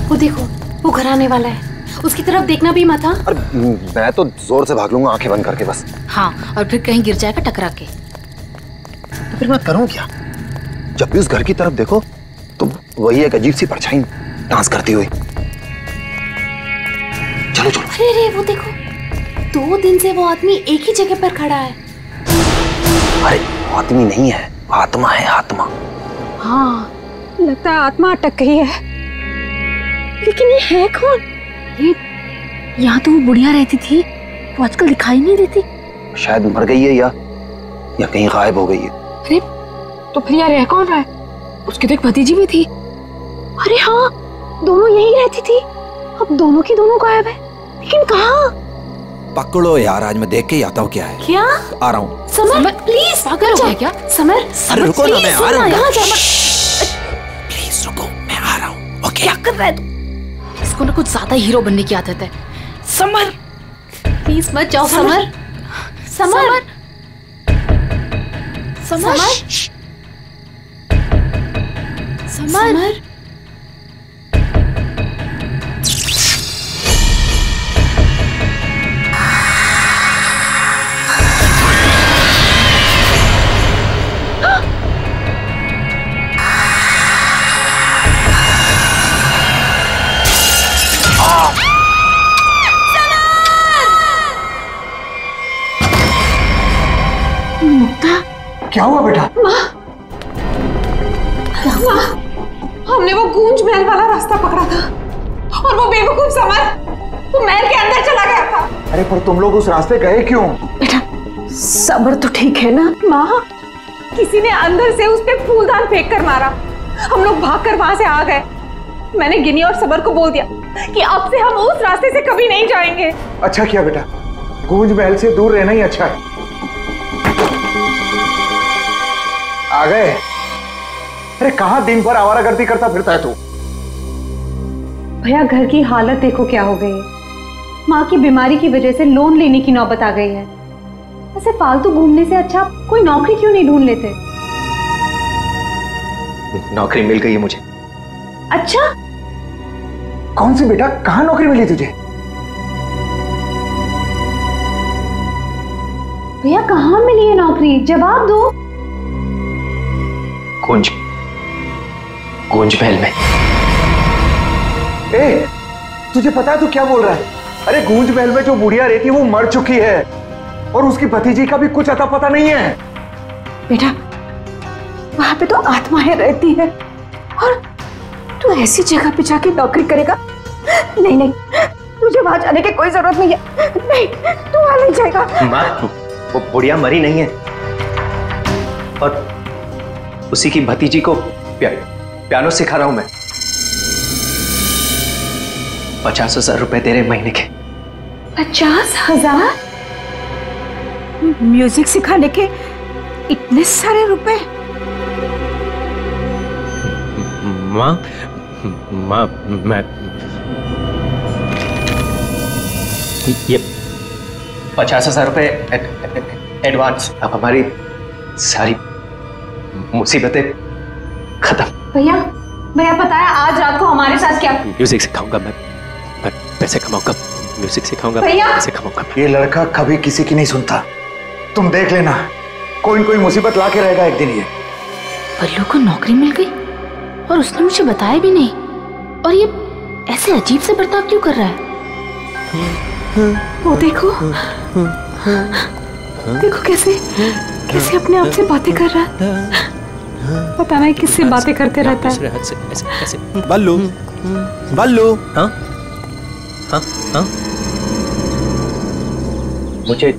वो देखो, वो घर आने वाला है, उसकी तरफ देखना भी मत। हाँ, अरे मैं तो जोर से भाग लूंगा आंखें बंद करके बस। हाँ, और फिर कहीं गिर जाएगा टकरा के। तो फिर मैं करूं क्या? जब भी उस घर की तरफ देखो तो वही एक अजीब सी परछाई डांस करती हुई। चलो चलो। अरे रे, वो देखो, 2 दिन से वो आदमी एक ही जगह पर खड़ा है। अरे आदमी नहीं है, आत्मा है, आत्मा। हाँ, लगता है आत्मा अटक गई है। लेकिन ये है कौन? ये यहाँ तो वो बुढ़िया रहती थी, वो आजकल दिखाई नहीं देती। शायद मर गई है या कहीं गायब हो गई है। अरे तो फिर यार रह कौन रहा है? उसकी तो एक भतीजी भी थी। अरे हाँ, दोनों यही रहती थी। अब दोनों की दोनों गायब है, लेकिन कहाँ? पकड़ो यार, आज मैं देख के ही आता हूँ क्या है। क्या? आ रहा हूँ। समर प्लीज, पागल हो गया क्या? समर, अरे रुको ना, मैं आ रहा हूँ। यहाँ जा। प्लीज रुको, मैं आ रहा हूँ। ओके। क्या कर रहा है तू? इसको ना कुछ ज्यादा हीरो बनने की आदत है। समर प्लीज मत जाओ। Summer, summer, summer, summer. क्या हुआ बेटा? माँ, हमने वो गूंज महल वाला रास्ता पकड़ा था और वो बेवकूफ समर वो महल के अंदर चला गया था। अरे पर तुम लोग उस रास्ते गए क्यों? बेटा सबर तो ठीक है ना? माँ, किसी ने अंदर से उस पे फूलदान फेंक कर मारा। हम लोग भागकर वहां से आ गए। मैंने गिनी और सबर को बोल दिया कि अब से हम उस रास्ते से कभी नहीं जाएंगे। अच्छा किया बेटा, गूंज महल से दूर रहना ही अच्छा है। आ गए? अरे कहाँ दिन भर आवारागर्दी करता फिरता है तू? भैया घर की हालत देखो क्या हो गई है। माँ की बीमारी की वजह से लोन लेने की नौबत आ गई है। ऐसे फालतू घूमने से अच्छा कोई नौकरी क्यों नहीं ढूंढ लेते? नौकरी मिल गई है मुझे। अच्छा? कौन सी बेटा, कहाँ नौकरी मिली तुझे? भैया कहाँ मिली है नौकरी? जवाब दो। गूंज महल में। ए, तुझे पता है तू क्या बोल रहा है? अरे गूंज महल में जो बुढ़िया रहती है वो मर चुकी है और उसकी भतीजी का भी कुछ अता पता नहीं है। बेटा वहां पे तो आत्माएं रहती है और तू ऐसी जगह पे जाके नौकरी करेगा? नहीं नहीं, तुझे वहां जाने की कोई जरूरत नहीं है। नहीं, तू वहां नहीं जाएगा। माँ, वो बुढ़िया मरी नहीं है और उसी की भतीजी को पियानो सिखा रहा हूं मैं। 50,000 रुपए दे रहे महीने के। 50,000? म्यूजिक सिखाने के इतने सारे रुपए? माँ, मैं ये 50,000 रुपए एडवांस। अब हमारी सारी मुसीबतें खत्म। भैया पता है आज रात को हमारे साथ क्या? म्यूजिक सिखाऊंगा मैं पैसे कमाऊंगा। म्यूजिक सिखाऊंगा, पैसे कमाऊंगा। ये लड़का कभी किसी की नहीं सुनता, तुम देख लेना, कोई न कोई मुसीबत ला के रहेगा एक दिन ये। बल्लू को नौकरी मिल गई और उसने मुझे बताया भी नहीं, और ये ऐसे अजीब से बर्ताव क्यों कर रहा है? वो देखो देखो कैसे अपने आप से बातें कर रहा है। पता नहीं किससे बातें करते रहता है। बल्लू, बल्लू। हाँ हाँ हाँ, मुझे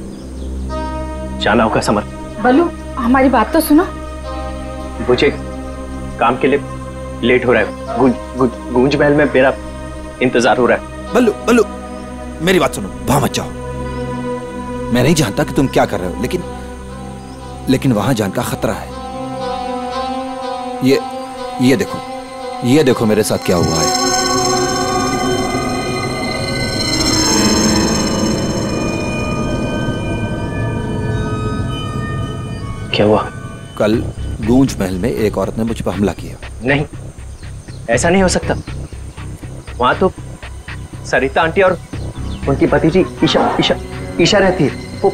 जाना होगा समर। बल्लू हमारी बात तो सुनो। मुझे काम के लिए लेट हो रहा है। गूंज महल में मेरा इंतजार हो रहा है। बल्लू बल्लू, मेरी बात सुनो, वहां मत जाओ। मैं नहीं जानता कि तुम क्या कर रहे हो, लेकिन वहां जान का खतरा है। ये देखो मेरे साथ क्या हुआ है। क्या हुआ? कल गूंज महल में एक औरत ने मुझ पर हमला किया। नहीं, ऐसा नहीं हो सकता। वहां तो सरिता आंटी और उनकी भतीजी ईशा रहती है। वो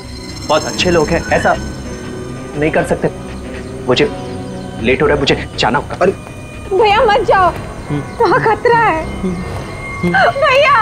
बहुत अच्छे लोग हैं, ऐसा नहीं कर सकते। मुझे लेट हो रहा है, मुझे जाना होगा। अरे भैया मत जाओ, वहाँ खतरा है भैया।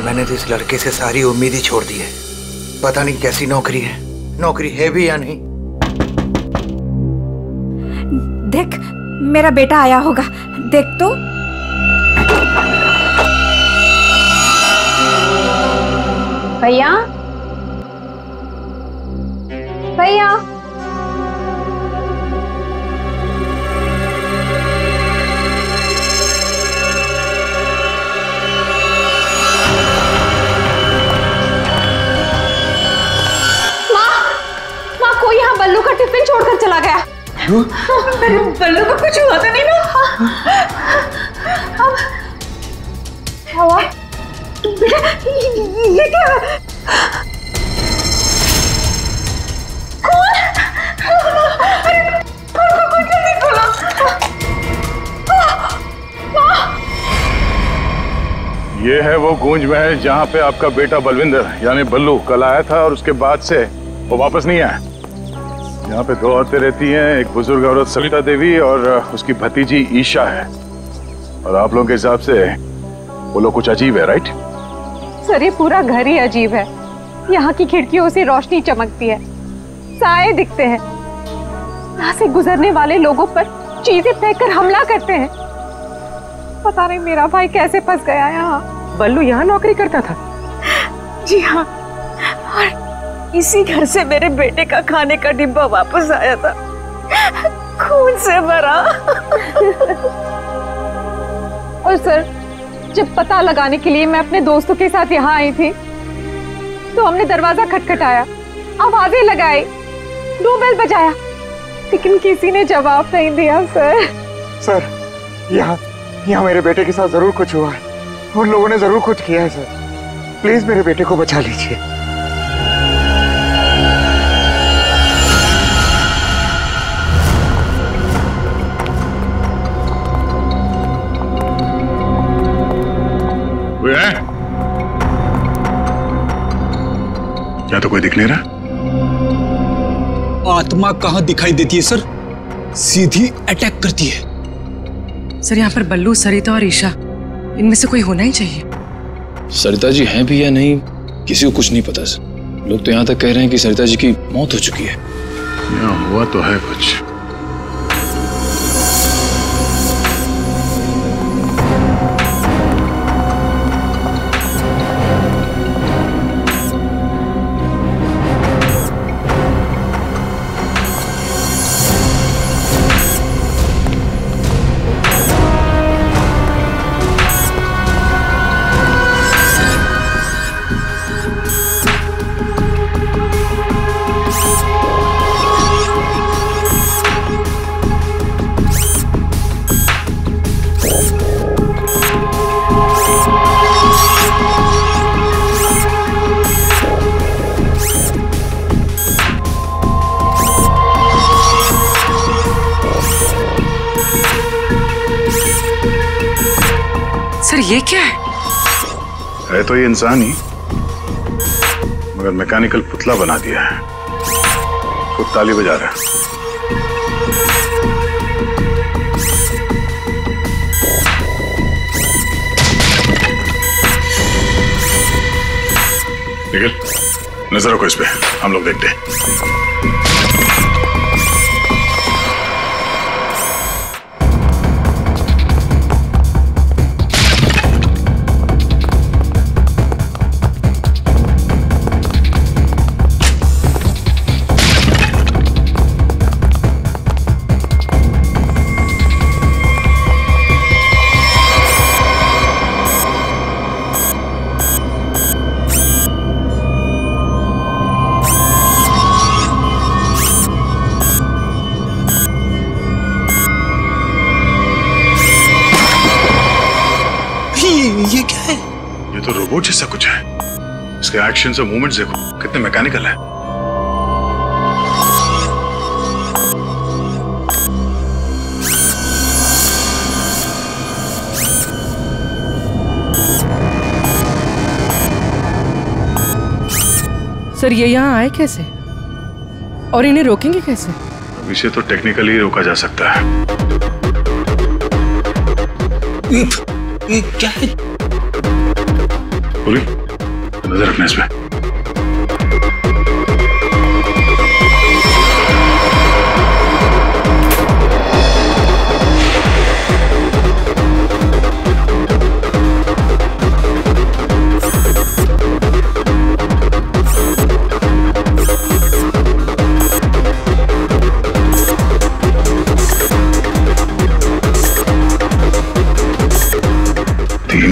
मैंने तो इस लड़के से सारी उम्मीद ही छोड़ दी है। पता नहीं कैसी नौकरी है, नौकरी है भी या नहीं। देख, मेरा बेटा आया होगा, देख तो। भैया भैया बल्लू का टिफिन छोड़कर चला गया। बल्लू को कुछ हुआ तो नहीं ना? क्या हुआ? ये क्या है? कौन? कौन जल्दी खोलो। ये है वो गूंज महल जहाँ पे आपका बेटा बलविंदर यानी बल्लू कल आया था और उसके बाद से वो वापस नहीं आया। यहाँ पे 2 औरतें रहती हैं, एक बुजुर्ग औरत सरिता देवी और उसकी भतीजी ईशा है। और आप लोगों के हिसाब से वो लोग कुछ अजीब है, राइट? सर ये पूरा घर ही अजीब है। यहाँ की खिड़कियों से रोशनी चमकती है, साए दिखते हैं, यहाँ से गुजरने वाले लोगों पर चीजें फेंककर हमला करते हैं। पता नहीं मेरा भाई कैसे फंस गया यहाँ। बल्लू यहाँ नौकरी करता था? जी हाँ, और इसी घर से मेरे बेटे का खाने का डिब्बा वापस आया था, खून से भरा। और सर जब पता लगाने के लिए मैं अपने दोस्तों के साथ यहाँ आई थी तो हमने दरवाजा खटखटाया, आवाजें लगाई, डोरबेल बजाया, लेकिन किसी ने जवाब नहीं दिया। सर यहाँ मेरे बेटे के साथ जरूर कुछ हुआ है, उन लोगों ने जरूर कुछ किया है। सर प्लीज मेरे बेटे को बचा लीजिए। क्या तो कोई दिख नहीं रहा? आत्मा कहां दिखाई देती है सर, सीधी अटैक करती है। सर यहाँ पर बल्लू, सरिता और ईशा, इनमें से कोई होना ही चाहिए। सरिता जी हैं भी या नहीं किसी को कुछ नहीं पता सर। लोग तो यहाँ तक कह रहे हैं कि सरिता जी की मौत हो चुकी है। यहाँ हुआ तो है कुछ। सर ये क्या है तो ये इंसान ही, मगर मैकेनिकल पुतला बना दिया है। खुद ताली बजा रहा है। निखिल, नजर रखो इस पे, हम लोग देखते हैं। कोच जैसा कुछ है। इसके एक्शन और मूवमेंट्स देखो कितने मैकेनिकल है। सर ये यहाँ आए कैसे और इन्हें रोकेंगे कैसे? अब इसे तो टेक्निकली रोका जा सकता है। ये क्या है? बोली नजर रखना इस पे।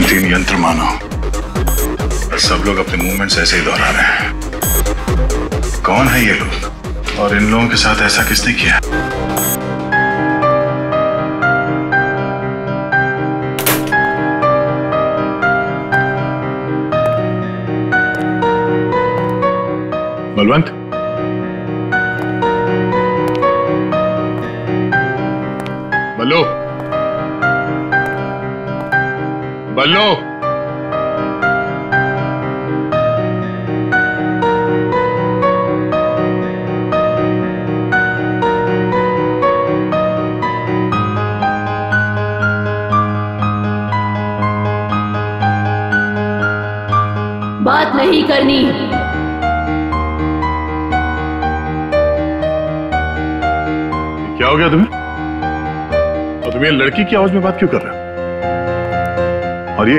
तीन यंत्र मानो, सब लोग अपने मूवमेंट्स ऐसे ही दोहरा रहे हैं। कौन है ये लोग और इन लोगों के साथ ऐसा किसने किया? बलवंत, बल्लू, बल्लू, बात नहीं करनी। क्या हो गया तुम्हें? और तुम ये लड़की की आवाज में बात क्यों कर रहे हो? और ये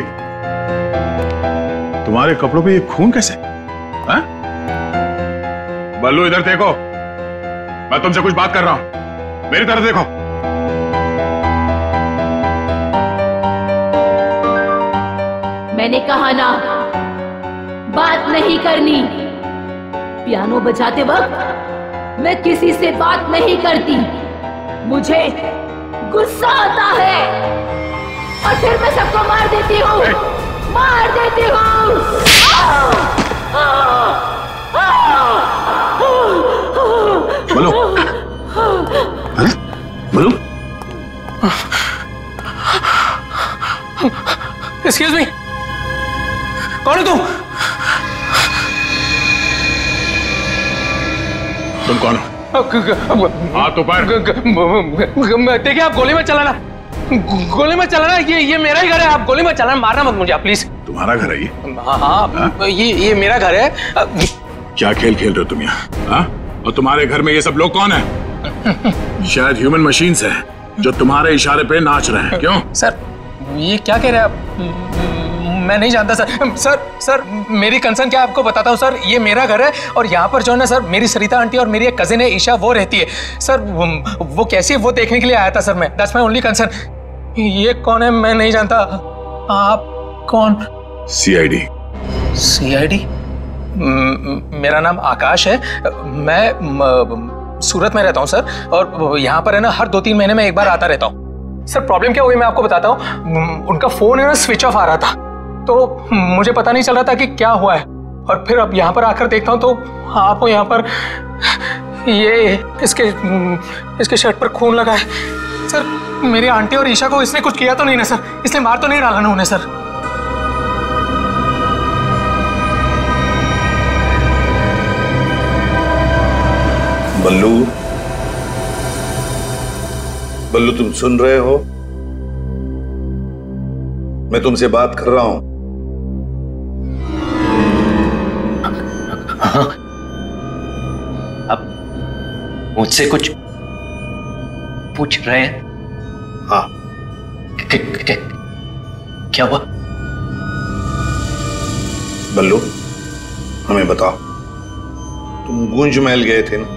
तुम्हारे कपड़ों पे ये खून कैसे? हाँ? बल्लू इधर देखो, मैं तुमसे कुछ बात कर रहा हूं, मेरी तरफ देखो। मैंने कहा ना, बात नहीं करनी। पियानो बजाते वक्त मैं किसी से बात नहीं करती, मुझे गुस्सा आता है और फिर मैं सबको मार देती हूँ, मार देती हूँ। बोलो, बोलो। एक्सक्यूज मी, कौन है तुम? तुम कौन हो? हाथ ऊपर। देखिए आप गोली मत चलाना, गोली मत चलाना। ये मेरा ही घर है, आप गोली मत चलाना, मारना मत मुझे आप प्लीज। तुम्हारा घर है ये? हाँ, ये मेरा घर है। क्या खेल खेल रहे हो तुम यहाँ? हाँ? और तुम्हारे घर में ये सब लोग कौन है? शायद ह्यूमन मशीन्स हैं जो तुम्हारे इशारे पे नाच रहे हैं। क्यों? सर ये क्या कह रहे हैं आप? मैं नहीं जानता सर। मेरी कंसर्न क्या आपको बताता हूँ सर। ये मेरा घर है और यहाँ पर जो है ना सर, मेरी सरिता आंटी और मेरी एक कजिन है ईशा, वो रहती है सर। वो कैसी है वो देखने के लिए आया था सर मैं। That's my only concern. ये कौन है मैं नहीं जानता। आप कौन? सीआईडी। सीआईडी? मेरा नाम आकाश है, मैं सूरत में रहता हूँ सर, और यहाँ पर है ना हर 2-3 महीने में एक बार आता रहता हूँ। सर प्रॉब्लम क्या हुई मैं आपको बताता हूँ। उनका फोन है ना स्विच ऑफ आ रहा था, तो मुझे पता नहीं चल रहा था कि क्या हुआ है। और फिर अब यहाँ पर आकर देखता हूँ तो आपको यहाँ पर ये इसके शर्ट पर खून लगा है सर। मेरी आंटी और ईशा को इसने कुछ किया तो नहीं ना सर? इसने मार तो नहीं डाला ना उन्हें सर? बल्लू तुम सुन रहे हो? मैं तुमसे बात कर रहा हूं। हाँ, अब मुझसे कुछ पूछ रहे हैं? हाँ। क्या हुआ? बल्लू हमें बताओ, तुम गुंज महल गए थे ना,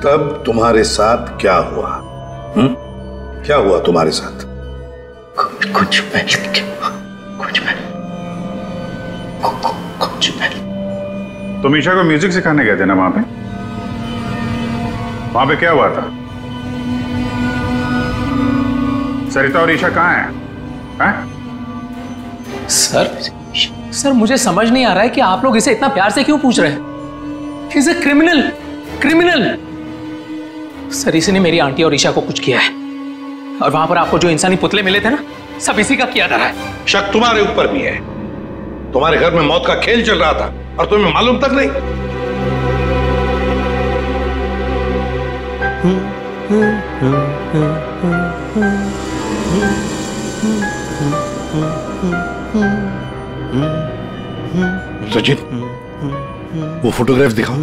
तब तुम्हारे साथ क्या हुआ? क्या हुआ तुम्हारे साथ? कुछ महल। तुम ईशा को म्यूजिक सिखाने गए थे ना वहां पे क्या हुआ था? सरिता और ईशा कहाँ हैं? सर सर मुझे समझ नहीं आ रहा है कि आप लोग इसे इतना प्यार से क्यों पूछ रहे हैं। He's a criminal, criminal। Sir इसी ने मेरी आंटी और ईशा को कुछ किया है, और वहां पर आपको जो इंसानी पुतले मिले थे ना, सब इसी का किया जा रहा है। शक तुम्हारे ऊपर भी है। तुम्हारे घर में मौत का खेल चल रहा था और तुम्हें मालूम तक नहीं। सचिन, वो फोटोग्राफ दिखाओ।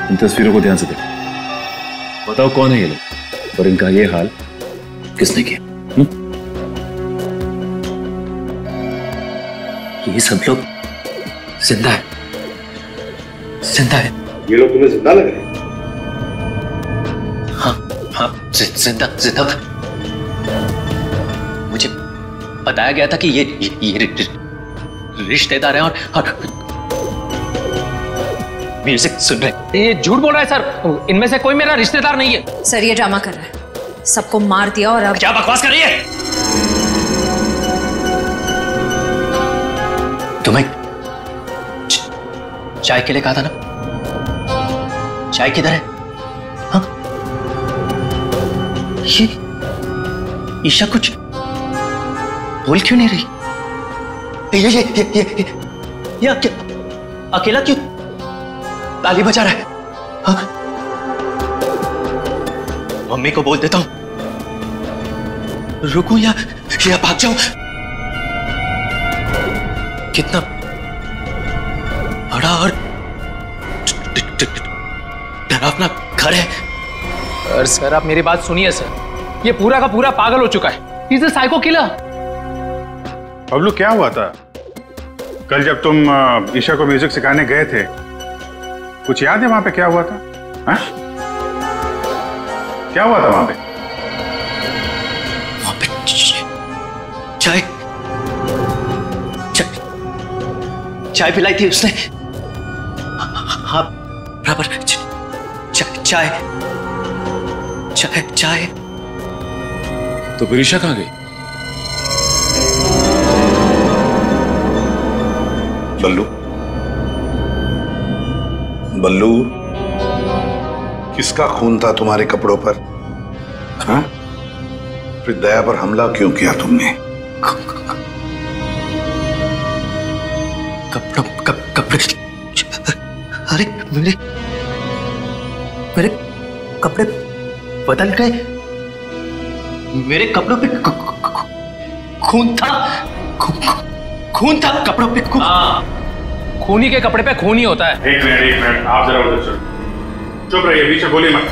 इन तस्वीरों को ध्यान से देखो, बताओ कौन है ये लोग और इनका ये हाल किसने किया? ये सब लोग जिंदा है, जिंदा है। ये लोग तुम्हें जिंदा लग रहे हैं? हाँ हाँ, जिंदा जिंदा। मुझे बताया गया था कि ये रिश्तेदार हैं और म्यूजिक सुन रहे। ये झूठ बोल रहा है सर, इनमें से कोई मेरा रिश्तेदार नहीं है। सर ये ड्रामा कर रहा है, सबको मार दिया और अब क्या बकवास कर रही है? तुम्हें चाय के लिए कहा था ना, चाय किधर है? हाँ? ये ईशा कुछ बोल क्यों नहीं रही? ये अकेला क्यों ताली बजा रहा है? हाँ? मम्मी को बोल देता हूं, रुकूं या भाग जाऊं? कितना बड़ा और डरावना घर है। सर आप मेरी बात सुनिए सर, ये पूरा का पूरा पागल हो चुका है। He's a psycho killer। Bablu क्या हुआ था कल जब तुम ईशा को म्यूजिक सिखाने गए थे? कुछ याद है वहां पे क्या हुआ था? हा? क्या हुआ था वहां पे? वहां पे चाय चाय पिलाई थी उसने। हाँ बराबर, चाय चाय चाय। तो फिर ईशा कहाँ गई? बल्लू, बल्लू, किसका खून था तुम्हारे कपड़ों पर? हाँ? फिर दया पर हमला क्यों किया तुमने? कपड़े, अरे मेरे कपड़े बदल गए। मेरे कपड़ों पे खून था, खून था कपड़ों पे। खूनी के कपड़े पे खून ही होता है। एक मिनट, आप जरा उधर चलो। चुप रहिए, बीच में बोलिए मत।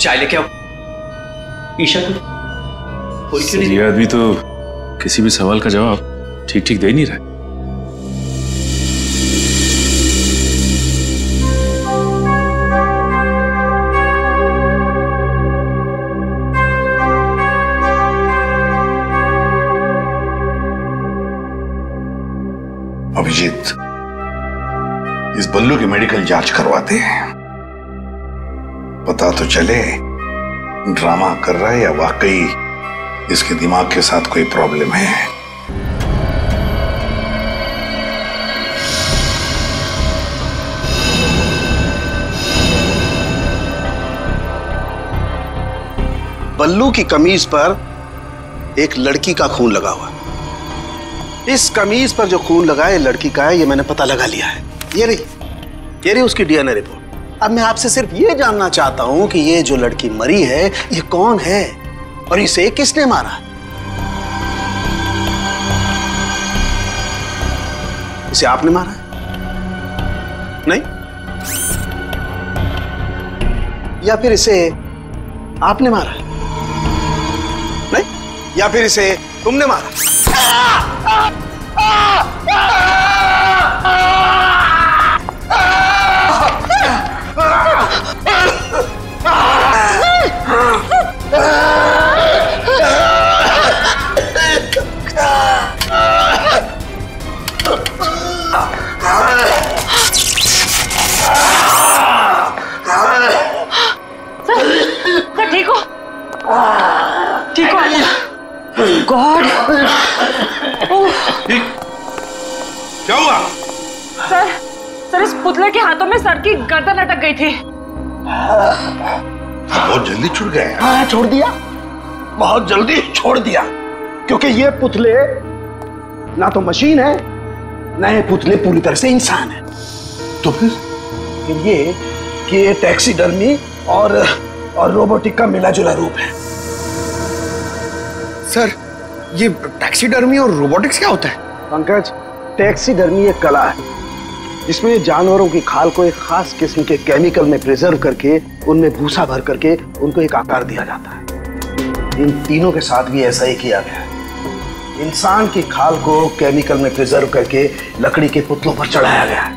चाय लेके आओ। ईशा को ये आदमी तो किसी भी सवाल का जवाब ठीक ठीक दे नहीं रहा। अभिजीत, इस बल्लू की मेडिकल जांच करवाते हैं, पता तो चले ड्रामा कर रहा है या वाकई इसके दिमाग के साथ कोई प्रॉब्लम है। बल्लू की कमीज पर एक लड़की का खून लगा हुआ। इस कमीज पर जो खून लगा है लड़की का है, ये मैंने पता लगा लिया है। ये रही उसकी डीएनए रिपोर्ट। अब मैं आपसे सिर्फ ये जानना चाहता हूं कि ये जो लड़की मरी है ये कौन है और इसे किसने मारा? इसे आपने मारा है? नहीं? या फिर इसे आपने मारा है? नहीं? या फिर इसे तुमने मारा? ठीक हो गॉड। क्या हुआ? सर इस पुतले के हाथों में सर की गर्दन अटक गई थी। बहुत जल्दी छूट गए। हाँ, छोड़ दिया, बहुत जल्दी छोड़ दिया, क्योंकि ये पुतले ना तो मशीन है, ना ये पुतले पूरी तरह से इंसान है। तो फिर ये कि ये टैक्सीडर्मी और रोबोटिक का मिला जुला रूप है। सर, ये टैक्सीडर्मी और रोबोटिक्स क्या होता है? पंकज, टैक्सीडर्मी एक कला है जिसमें जानवरों की खाल को एक खास किस्म के केमिकल में प्रिजर्व करके उनमें भूसा भर करके उनको एक आकार दिया जाता है। इन तीनों के साथ भी ऐसा ही किया गया है। इंसान की खाल को केमिकल में प्रिजर्व करके लकड़ी के पुतलों पर चढ़ाया गया है।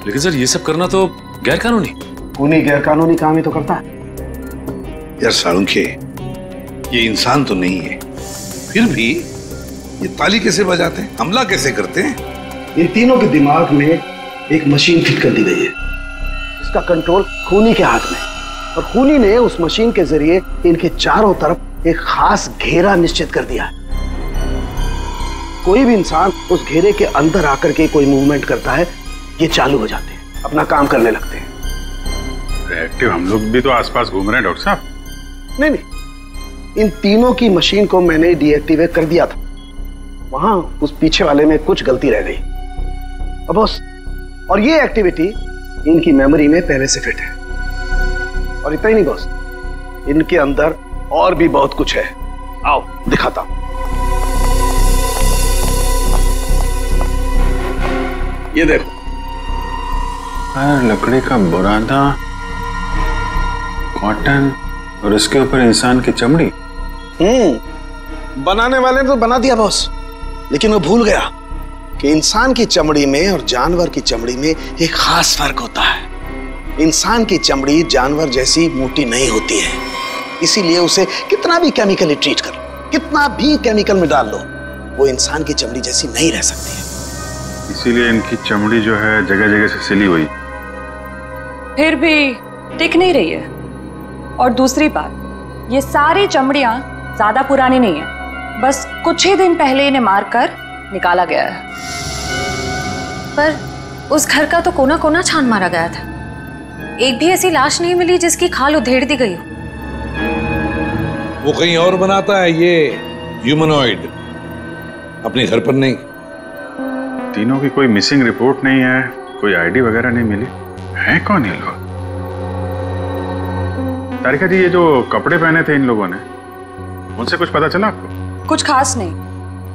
लेकिन सर ये सब करना तो गैर कानूनी। खूनी गैर कानूनी काम ही तो करता है। यार सालुंखे, ये इंसान तो नहीं है, फिर भी ये ताली कैसे बजाते हैं, हमला कैसे करते हैं? इन तीनों के दिमाग में एक मशीन फिट कर दी गई है। इसका कंट्रोल खूनी के हाथ में, और खूनी ने उस मशीन के जरिए इनके चारों तरफ एक खास घेरा निश्चित कर दिया है। कोई भी इंसान उस घेरे के अंदर आकर के कोई मूवमेंट करता है, ये चालू हो जाते हैं, अपना काम करने लगते हैं। एक्टिव हम लोग भी तो आसपास घूम रहे हैं डॉक्टर साहब। नहीं, इन तीनों की मशीन को मैंने डीएक्टिवेट कर दिया था। वहां उस पीछे वाले में कुछ गलती रह गई। अब बॉस, और ये एक्टिविटी इनकी मेमोरी में पहले से फिट है। और इतना ही नहीं बॉस, इनके अंदर और भी बहुत कुछ है। आओ दिखाता हूं। ये देखो, लकड़ी का बुरादा, कॉटन और इसके ऊपर इंसान की चमड़ी। बनाने वाले ने तो बना दिया बॉस, लेकिन वो भूल गया कि इंसान की चमड़ी में और जानवर की चमड़ी में एक खास फर्क होता है। इंसान की चमड़ी जानवर जैसी मोटी नहीं होती है, इसीलिए उसे कितना भी केमिकली ट्रीट कर लो, कितना भी केमिकल में डाल लो, वो इंसान की चमड़ी जैसी नहीं रह सकती है। इसीलिए इनकी चमड़ी जो है जगह जगह से सिली हुई। फिर भी टिक नहीं रही है। और दूसरी बात, ये सारी चमड़ियां ज्यादा पुरानी नहीं है, बस कुछ ही दिन पहले इन्हें मारकर निकाला गया है। पर उस घर का तो कोना कोना छान मारा गया था, एक भी ऐसी लाश नहीं मिली जिसकी खाल उधेड़ दी गई हो। वो कहीं और बनाता है ये ह्यूमनॉइड, अपने घर पर नहीं। तीनों की कोई मिसिंग रिपोर्ट नहीं है, कोई आईडी वगैरह नहीं मिली। है कौन ये लोग? तारिका जी, ये जो कपड़े पहने थे इन लोगों ने, उनसे कुछ पता चला आपको? कुछ खास नहीं,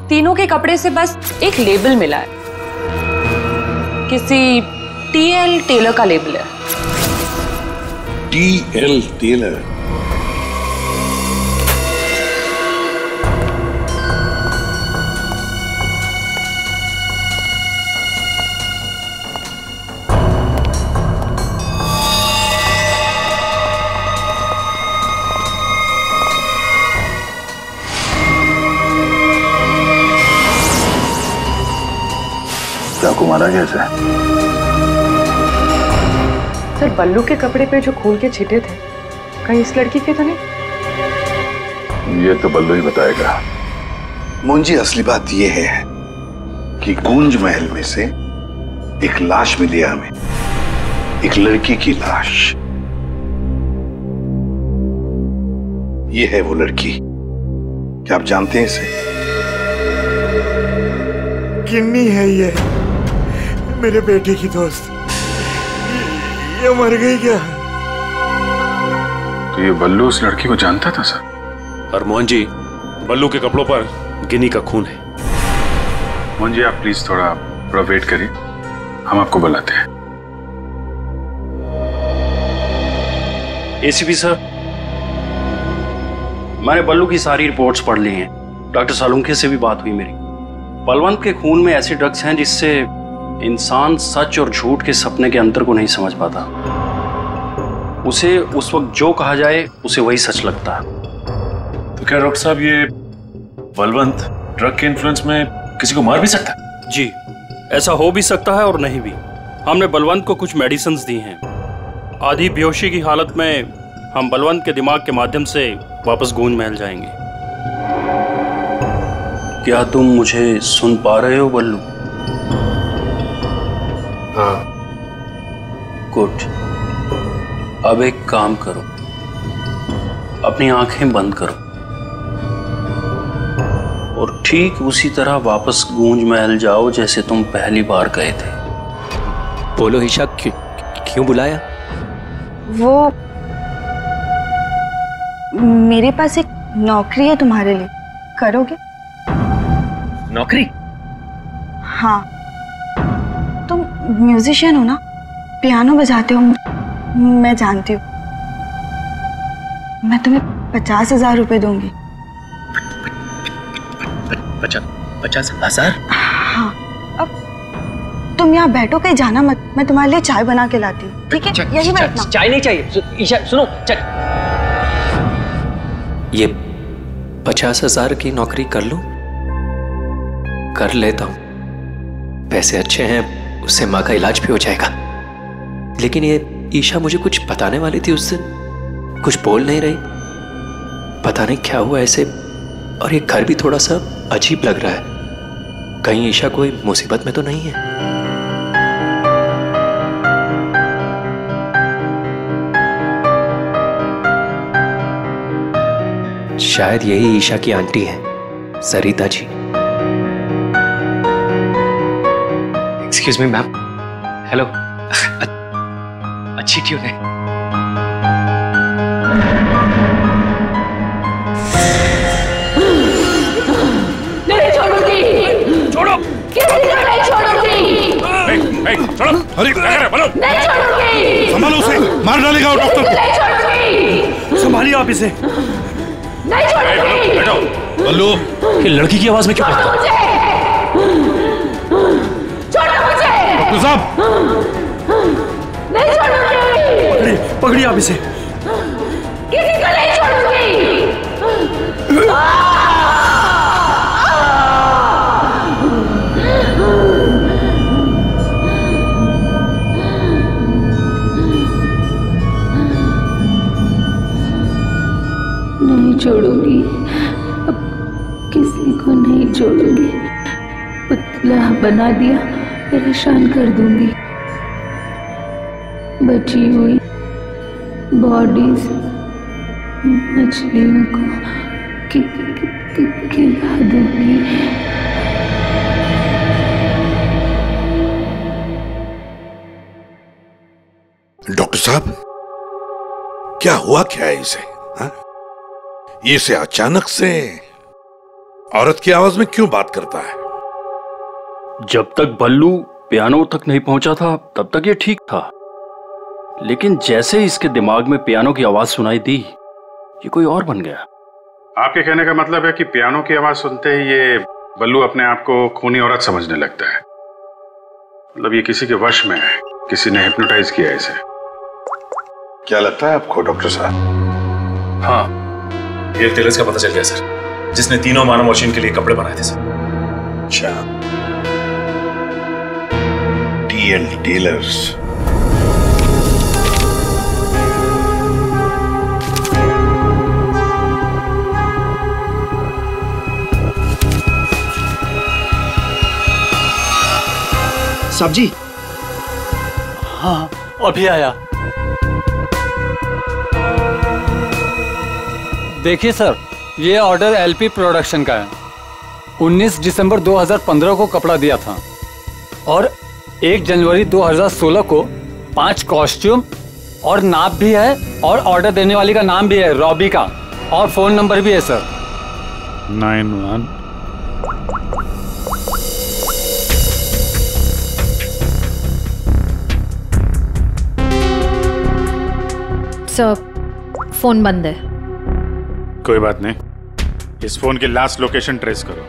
तीनों के कपड़े से बस एक लेबल मिला है, किसी टीएल टेलर का लेबल है। TL Taylor? चाकू मारा कैसे? सर, बल्लू के कपड़े पे जो खून के छींटे थे, कहीं इस लड़की के तो नहीं? ये तो बल्लू ही बताएगा। मुंजी, असली बात ये है कि गूंज महल में से एक लाश मिली हमें, एक लड़की की लाश। ये है वो लड़की। क्या आप जानते हैं इसे? किन्नी है ये, मेरे बेटे की दोस्त। ये मर गई क्या? तो ये बल्लू उस लड़की को जानता था सर? और मोहन जी, बल्लू के कपड़ों पर गिनी का खून है। मोहन जी, आप प्लीज थोड़ा वेट करिए, हम आपको बुलाते हैं। एसीपी सर, मैंने बल्लू की सारी रिपोर्ट्स पढ़ ली हैं। डॉक्टर सालुंखे से भी बात हुई मेरी। बलवंत के खून में ऐसे ड्रग्स हैं जिससे इंसान सच और झूठ के सपने के अंतर को नहीं समझ पाता। उसे उस वक्त जो कहा जाए उसे वही सच लगता है। तो क्या डॉक्टर साहब, ये बलवंत ड्रग के इन्फ्लुएंस में किसी को मार भी सकता है? जी, ऐसा हो भी सकता है और नहीं भी। हमने बलवंत को कुछ मेडिसिन दी हैं। आधी बेहोशी की हालत में हम बलवंत के दिमाग के माध्यम से वापस गूंज महल जाएंगे। क्या तुम मुझे सुन पा रहे हो बल्लू? हाँ। गुड। अब एक काम करो, अपनी आंखें बंद करो और ठीक उसी तरह वापस गूंज महल जाओ जैसे तुम पहली बार गए थे। बोलो ईशा, क्यों बुलाया? वो मेरे पास एक नौकरी है तुम्हारे लिए, करोगे? नौकरी? हाँ, तुम म्यूजिशियन हो ना, पियानो बजाते हो, मैं जानती हूँ। मैं तुम्हें 50,000 रुपए दूंगी। 50,000? हाँ, अब तुम यहाँ बैठो, कहीं जाना मत, मैं तुम्हारे लिए चाय बना के लाती हूँ, ठीक है? यही बैठना। चाय नहीं चाहिए ईशा, सुनो। ये 50,000 की नौकरी कर लूं? कर लेता हूं, पैसे अच्छे हैं, उससे माँ का इलाज भी हो जाएगा। लेकिन ये ईशा मुझे कुछ बताने वाली थी उस दिन, कुछ बोल नहीं रही, पता नहीं क्या हुआ ऐसे। और ये घर भी थोड़ा सा अजीब लग रहा है, कहीं ईशा कोई मुसीबत में तो नहीं है? शायद यही ईशा की आंटी है, Sarita ji. Excuse me ma'am. Hello. अच्छी ट्यून है। नहीं छोड़ूंगी। छोड़ो। किसी को नहीं छोड़ूंगी। छोड़ो। अरे क्या कर रहे हो? नहीं छोड़ूंगी। संभालो उसे, मार डालेगा वो डॉक्टर। नहीं छोड़ूंगी। संभालिए आप इसे। नहीं छोड़ूंगी। बल्लू, ये लड़की की आवाज में क्यों आता है? छोड़ो मुझे। डॉक्टर साहब, नहीं छोड़ूंगी। पकड़िए आप इसे। किसी को नहीं छोड़ूंगी। नहीं छोड़ूंगी, अब किसी को नहीं छोड़ूंगी। पुतला बना दिया, परेशान कर दूंगी। बची हुई बॉडीज मछलियों को खिला दूंगी। डॉक्टर साहब, क्या हुआ, क्या है इसे? हाँ? ये इसे अचानक से औरत की आवाज में क्यों बात करता है? जब तक बल्लू पियानो तक नहीं पहुंचा था तब तक ये ठीक था, लेकिन जैसे ही इसके दिमाग में पियानो की आवाज सुनाई दी, ये कोई और बन गया। आपके कहने का मतलब है कि पियानो की आवाज सुनते ही ये बल्लू अपने आप को खूनी औरत समझने लगता है। मतलब ये किसी के वश में है, किसी ने हिप्नोटाइज किया है इसे। क्या लगता है आपको डॉक्टर साहब? हाँ, ये टेलर्स का पता चल गया सर, जिसने तीनों मानव मशीन के लिए कपड़े बनाए थे सर। अच्छा, टी.एल. टेलर्स। साहब जी। हाँ, अभी आया। देखिए सर, ये ऑर्डर एलपी प्रोडक्शन का है। 19 दिसंबर 2015 को कपड़ा दिया था और 1 जनवरी 2016 को 5 कॉस्ट्यूम और नाप भी है, और ऑर्डर देने वाली का नाम भी है, रॉबी का, और फोन नंबर भी है सर। 91 सर, फोन बंद है। कोई बात नहीं, इस फोन की लास्ट लोकेशन ट्रेस करो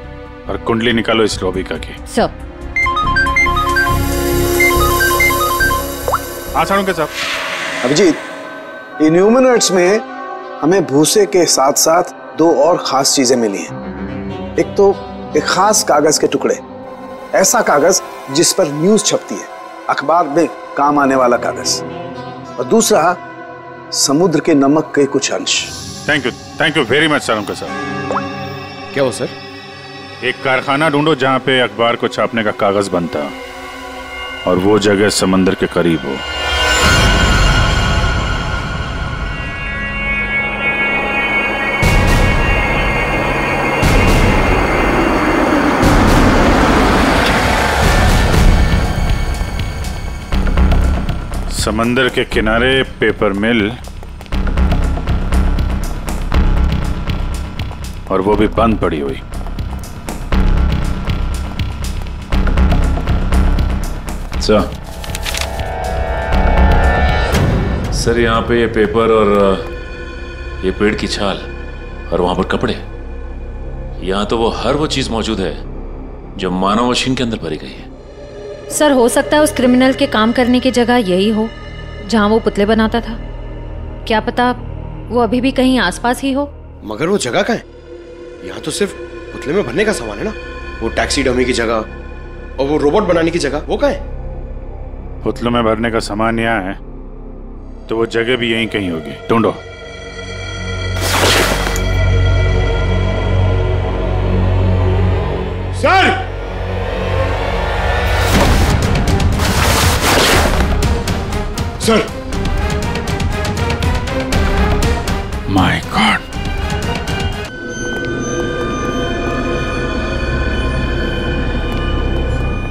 और कुंडली निकालो इस रॉबिका की। सर। हाँ साळुंखे साहब। अभिजीत, इन ह्यूमनॉइड्स में हमें भूसे के साथ साथ 2 और खास चीजें मिली हैं। एक तो एक खास कागज के टुकड़े, ऐसा कागज जिस पर न्यूज छपती है, अखबार में काम आने वाला कागज। और दूसरा समुद्र के नमक के कुछ अंश। Thank you very much sir sir. क्या हो सर? एक कारखाना ढूंढो जहां पे अखबार को छापने का कागज बनता और वो जगह समंदर के करीब हो। समंदर के किनारे पेपर मिल, और वो भी बंद पड़ी हुई। सर यहाँ पे ये पेपर और ये पेड़ की छाल और वहां पर कपड़े, यहाँ तो हर वो चीज मौजूद है जो मानव मशीन के अंदर भरी गई है। सर हो सकता है उस क्रिमिनल के काम करने की जगह यही हो जहां वो पुतले बनाता था। क्या पता वो अभी भी कहीं आसपास ही हो। मगर वो जगह कहाँ है? यहाँ तो सिर्फ पुतले में भरने का सामान है ना। वो टैक्सी डमी की जगह और वो रोबोट बनाने की जगह वो कहाँ है? पुतलों में भरने का सामान यहाँ है तो वो जगह भी यहीं कहीं होगी। ढूंढो। सर! सर! माय गॉड,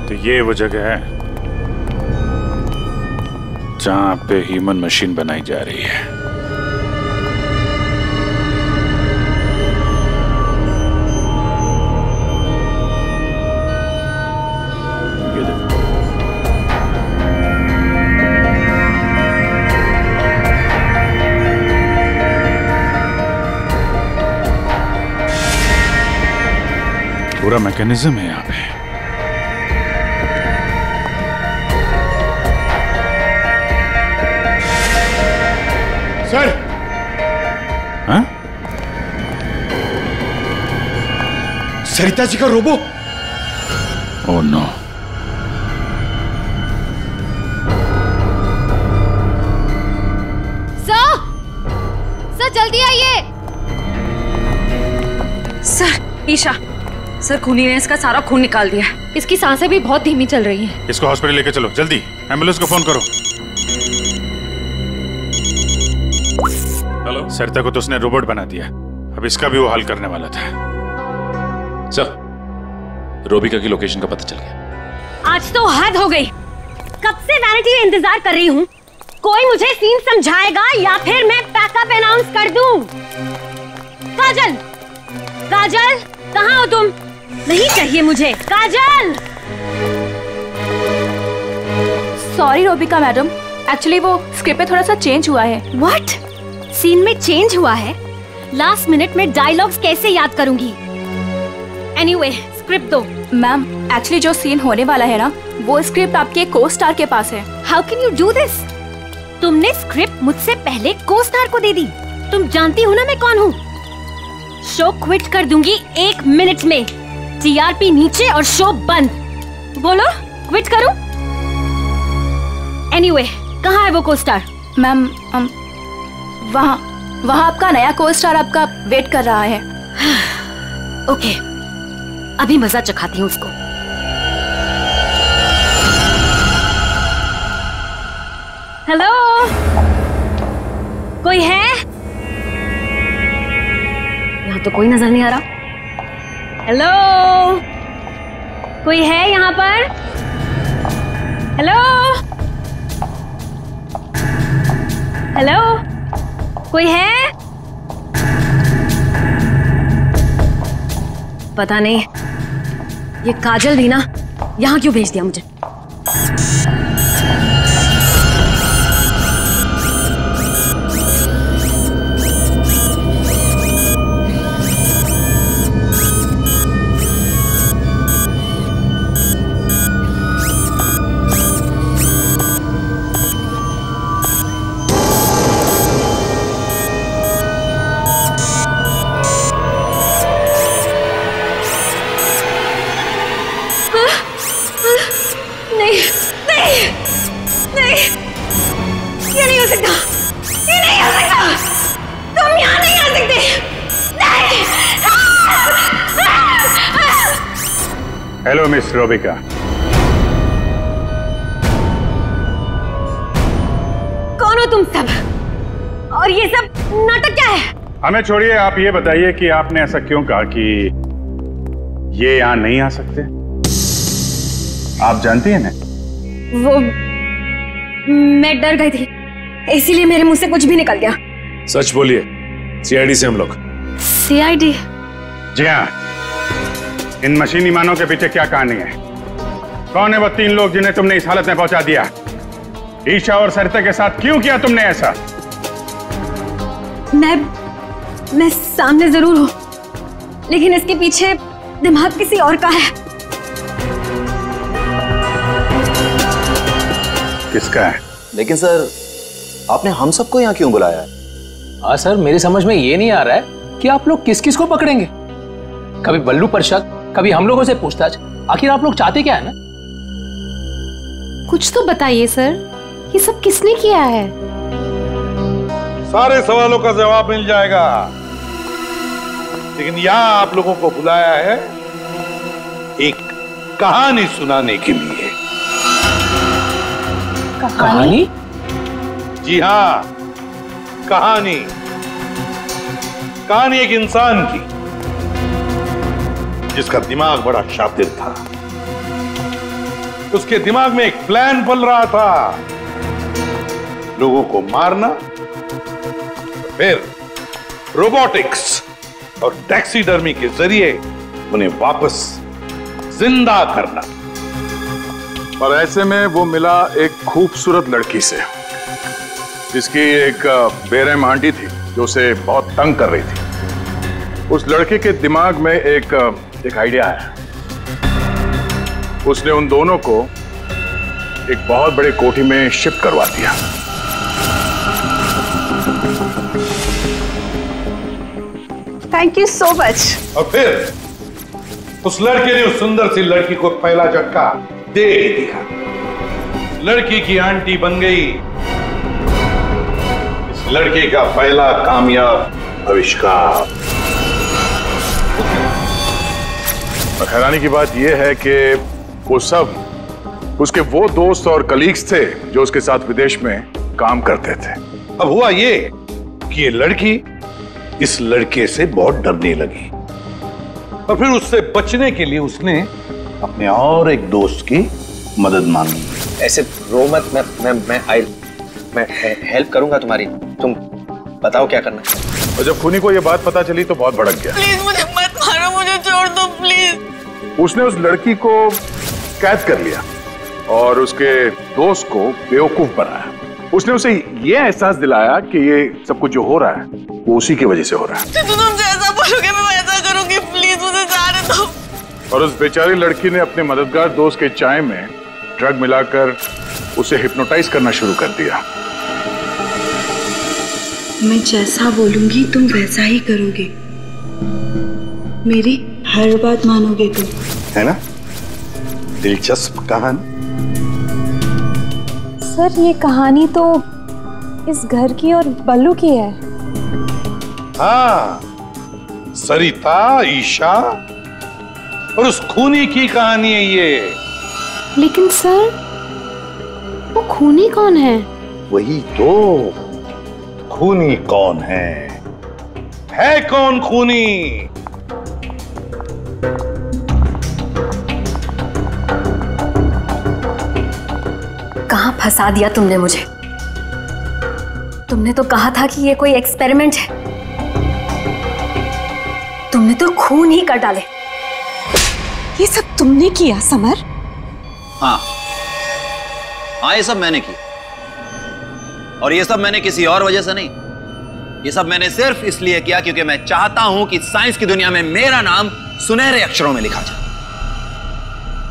तो ये वो जगह है जहां पे ह्यूमन मशीन बनाई जा रही है। पूरा मैकेनिज्म है यहाँ पे। सर! हाँ? सरिता जी का रोबो। Oh no. सर जल्दी आइए। सर, ईशा, सर खूनी ने इसका सारा खून निकाल दिया है। इसकी सांसें भी बहुत धीमी चल रही हैं। इसको हॉस्पिटल लेके चलो जल्दी। एम्बुलेंस को फोन करो। हेलो। सरिता को तो उसने रोबोट बना दिया, अब इसका भी वो हल करने वाला था। सर, रोबिका की लोकेशन का पता चल गया। आज तो हद हो गई। कब से वैनिटी में इंतजार कर रही हूँ। कोई मुझे सीन समझाएगा या फिर मैं पैकअप अनाउंस कर दूं। काजल, काजल, कहाँ हो तुम? नहीं चाहिए मुझे। काजल! सॉरी रोबिका मैडम, एक्चुअली वो स्क्रिप्ट में थोड़ा सा चेंज हुआ है। व्हाट? सीन में चेंज हुआ है? लास्ट मिनट में डायलॉग्स कैसे याद करूंगी? एनीवे, स्क्रिप्ट दो। मैम, एक्चुअली जो सीन होने वाला है ना, वो स्क्रिप्ट आपके को स्टार के पास है। How can you do this? तुमने स्क्रिप्ट मुझसे पहले को स्टार को दे दी। तुम जानती हो ना मैं कौन हूँ। शो क्विट कर दूंगी 1 मिनट में। टीआरपी नीचे और शो बंद। बोलो, क्विट करूं? एनीवे, कहाँ है वो को स्टार? मैम, वहाँ आपका नया को स्टार आपका वेट कर रहा है। ओके, अभी मजा चखाती हूँ उसको। हेलो, कोई है? यहाँ तो कोई नजर नहीं आ रहा। हेलो, कोई है यहाँ पर? हेलो, हेलो, कोई है? पता नहीं ये काजल भी ना यहाँ क्यों भेज दिया मुझे। नहीं, नहीं, हेलो मिस रोबिका। कौन हो तुम सब? और ये सब नाटक क्या है? हमें छोड़िए, आप ये बताइए कि आपने ऐसा क्यों कहा कि ये यहां नहीं आ सकते? आप जानती हैं ना? वो मैं डर गई थी, इसीलिए मेरे मुंह से कुछ भी निकल गया। सच बोलिए, सीआईडी से हम लोग। सीआईडी? जी हाँ। इन मशीनी मानव के पीछे क्या कहानी है? कौन है वो 3 लोग जिन्हें तुमने इस हालत में पहुंचा दिया? ईशा और सरिता के साथ क्यों किया तुमने ऐसा? मैं सामने जरूर हूं, लेकिन इसके पीछे दिमाग किसी और का है। किसका है? लेकिन सर, आपने हम सबको यहाँ क्यों बुलाया है? हाँ सर, मेरी समझ में ये नहीं आ रहा है कि आप लोग किस किस को पकड़ेंगे। कभी बल्लू पर शक, कभी हम लोगों से पूछताछ। आखिर आप लोग चाहते क्या है ना? कुछ तो बताइए सर, ये सब किसने किया है? सारे सवालों का जवाब मिल जाएगा, लेकिन यहां आप लोगों को बुलाया है एक कहानी सुनाने के लिए। कहानी? जी हाँ, कहानी। कहानी एक इंसान की जिसका दिमाग बड़ा शातिर था। उसके दिमाग में एक प्लान पल रहा था, लोगों को मारना, फिर रोबोटिक्स और टैक्सीडर्मी के जरिए उन्हें वापस जिंदा करना। और ऐसे में वो मिला एक खूबसूरत लड़की से, जिसकी एक बेरहम आंटी थी जो उसे बहुत तंग कर रही थी। उस लड़के के दिमाग में एक आइडिया है। उसने उन दोनों को एक बहुत बड़े कोठी में शिफ्ट करवा दिया। Thank you so much. और फिर उस लड़के ने उस सुंदर सी लड़की को पहला झटका दे ही दिया। लड़की की आंटी बन गई इस लड़के का पहला कामयाब आविष्कार। और हैरानी की बात यह है कि वो सब उसके वो दोस्त और कलीग्स थे जो उसके साथ विदेश में काम करते थे। अब हुआ ये कि ये लड़की इस लड़के से बहुत डरने लगी और फिर उससे बचने के लिए उसने अपने और एक दोस्त की मदद मांगी। ऐसे रो मत, मैं हेल्प करूंगा तुम्हारी, तुम बताओ क्या करना है। और जब खूनी को ये बात पता चली तो बहुत भड़क गया। प्लीज मुझे मत मारो, मुझे छोड़ दो प्लीज। उसने उस लड़की को कैद कर लिया और उसके दोस्त को बेवकूफ बनाया। उसने उसे ये एहसास दिलाया कि ये सब कुछ जो हो रहा है वो उसी की वजह से हो रहा है। तो तुम जैसा बोलोगे मैं वैसा करूंगी, प्लीज मुझे जाने दो। और उस बेचारी लड़की ने अपने मददगार दोस्त के चाय में ड्रग मिलाकर उसे हिप्नोटाइज करना शुरू कर दिया। मैं जैसा बोलूंगी तुम वैसा ही करोगे, मेरी हर बात मानोगे तुम, है ना? दिलचस्प कहानी। सर ये कहानी तो इस घर की और बल्लू की है। हाँ, सरिता, ईशा और उस खूनी की कहानी है ये। लेकिन सर, वो खूनी कौन है? वही तो, खूनी कौन है कौन खूनी? कहां फंसा दिया तुमने मुझे? तुमने तो कहा था कि ये कोई एक्सपेरिमेंट है, तुमने तो खून ही कर डाले। ये सब तुमने किया समर? हाँ, ये सब मैंने किया, और ये सब मैंने किसी और वजह से नहीं। ये सब मैंने सिर्फ इसलिए किया क्योंकि मैं चाहता हूं कि साइंस की दुनिया में मेरा नाम सुनहरे अक्षरों में लिखा जाए,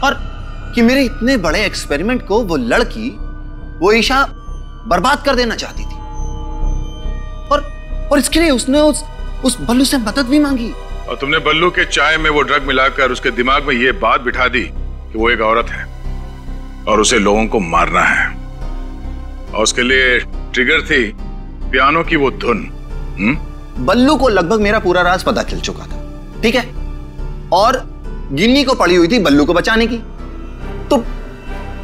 और कि मेरे इतने बड़े एक्सपेरिमेंट को वो लड़की, वो ईशा बर्बाद कर देना चाहती थी। और इसके लिए उसने उस बल्लू से मदद भी मांगी। और तुमने बल्लू के चाय में वो ड्रग मिलाकर उसके दिमाग में ये बात बिठा दी कि वो एक औरत है और उसे लोगों को मारना है, और उसके लिए ट्रिगर थी पियानो की वो धुन। बल्लू को लगभग मेरा पूरा राज पता चल चुका था, ठीक है? और गिन्नी को पड़ी हुई थी बल्लू को बचाने की। तो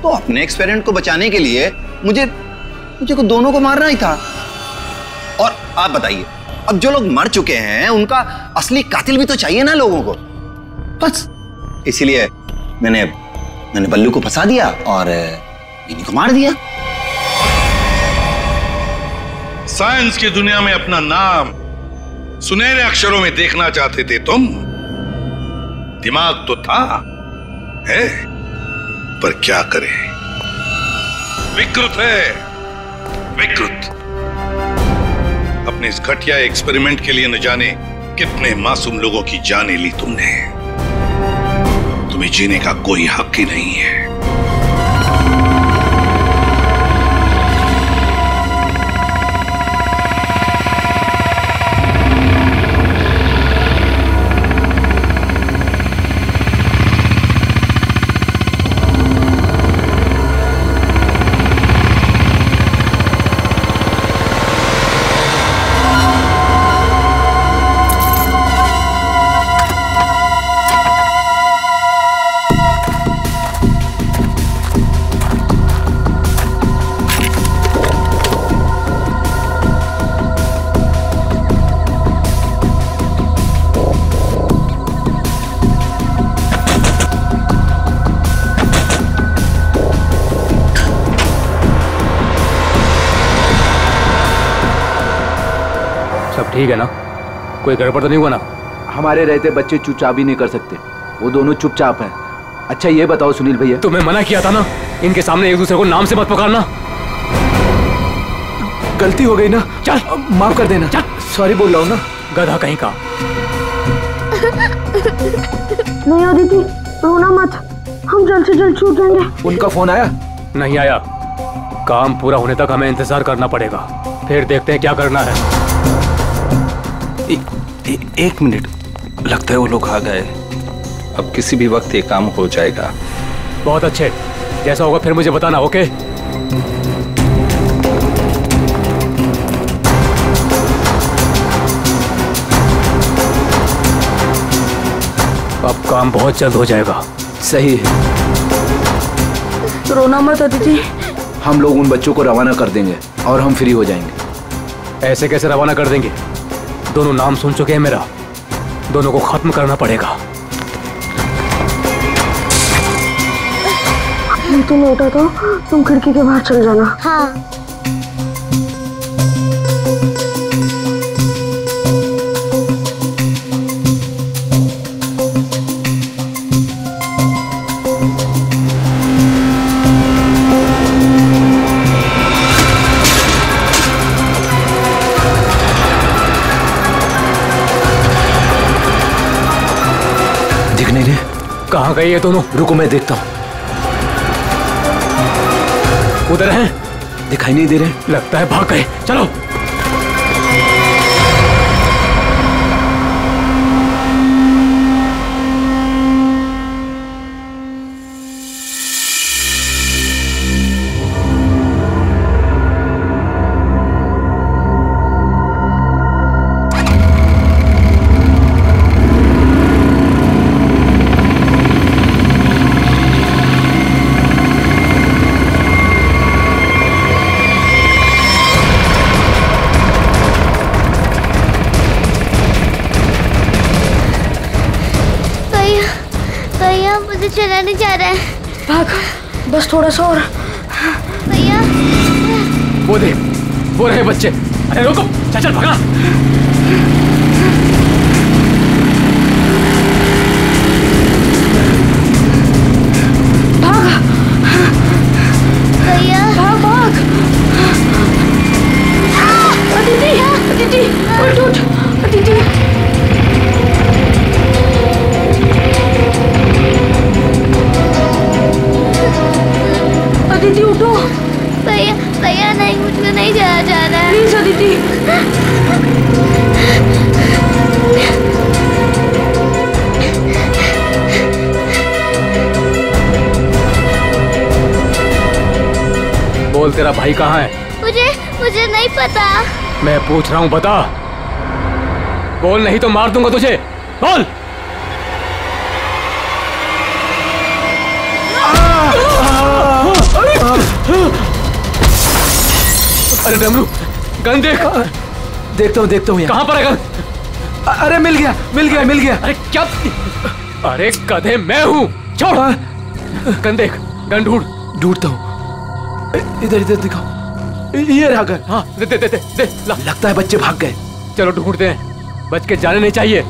अपने एक्सपेरिमेंट को बचाने के लिए मुझे को दोनों को मारना ही था। और आप बताइए, अब जो लोग मर चुके हैं उनका असली कातिल भी तो चाहिए ना लोगों को। बस इसीलिए मैंने बल्लू को फंसा दिया और गिन्नी को मार दिया। साइंस की दुनिया में अपना नाम सुनहरे अक्षरों में देखना चाहते थे तुम। दिमाग तो था, है, पर क्या करें, विकृत है, विकृत। अपने इस घटिया एक्सपेरिमेंट के लिए न जाने कितने मासूम लोगों की जानें ली तुमने। तुम्हें जीने का कोई हक ही नहीं है। ठीक है ना? कोई गड़बड़ तो नहीं हुआ ना? हमारे रहते बच्चे चुपचाप भी नहीं कर सकते, वो दोनों चुपचाप हैं। अच्छा ये बताओ सुनील भैया, तुम्हें मना किया था ना इनके सामने एक दूसरे को नाम से मत पुकारना। गलती हो गई ना, चल माफ कर देना। चल, सॉरी बोल रहा हूँ ना। गधा कहीं का। नहीं अदिति, रोना मत, हम जल्द से जल्द छूट जाएंगे। उनका फोन आया? नहीं आया। काम पूरा होने तक हमें इंतजार करना पड़ेगा, फिर देखते हैं क्या करना है। एक मिनट, लगता है वो लोग आ गए। अब किसी भी वक्त ये काम हो जाएगा। बहुत अच्छे, जैसा होगा फिर मुझे बताना, ओके? अब काम बहुत जल्द हो जाएगा। सही है। रोना मत अदिति। हम लोग उन बच्चों को रवाना कर देंगे और हम फ्री हो जाएंगे। ऐसे कैसे रवाना कर देंगे? दोनों नाम सुन चुके हैं मेरा, दोनों को खत्म करना पड़ेगा। तुम उठा तो तुम खिड़की के बाहर चल जाना। हाँ। कहाँ गए ये दोनों? रुको मैं देखता हूँ। उधर हैं? दिखाई नहीं दे रहे। लगता है भाग गए। चलो। चला नहीं जा रहा है। भाग, बस थोड़ा सा और। भैया वो देख, वो रहे बच्चे। अरे रुको, चल चल भागना। भाग भैया, भाग भाग। अदिति, अदिति, उठ उठ, अदिति। अदिति उठो। भैया भैया नहीं, मुझको नहीं जाया जा रहा है। प्लीज अदिति। बोल, तेरा भाई कहाँ है? मुझे नहीं पता। मैं पूछ रहा हूँ, बता। बोल, नहीं तो मार दूंगा तुझे। बोल। अरे डमरू, गन देख। देखता हूँ कहाँ पर है गन? अरे मिल गया। अरे क्या? अरे गधे मैं हूँ, छोड़। गन देख, गन ढूंढता हूँ। इधर दिखाओ। ये रहा गन। हाँ दे। लगता है बच्चे भाग गए। चलो ढूंढते हैं, बच के जाने नहीं चाहिए,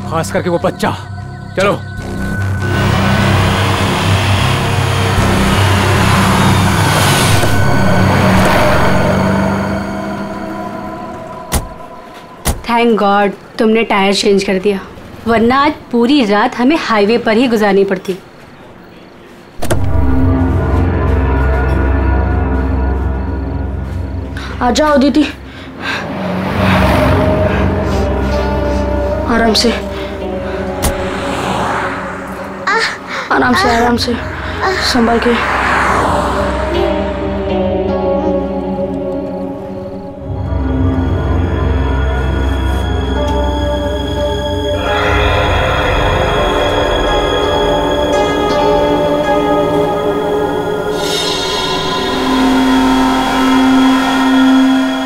खास करके वो बच्चा। चलो। थैंक गॉड तुमने टायर चेंज कर दिया, वरना आज पूरी रात हमें हाईवे पर ही गुजारनी पड़ती। आ जाओ दीदी, आराम से संभाल के।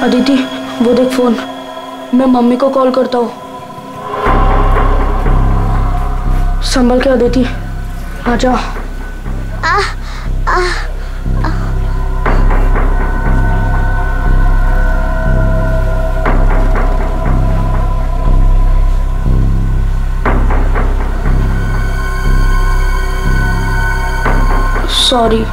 अदिति वो देख फोन, मैं मम्मी को कॉल करता हूँ। संभल के अदिति, आ जाओ। सॉरी।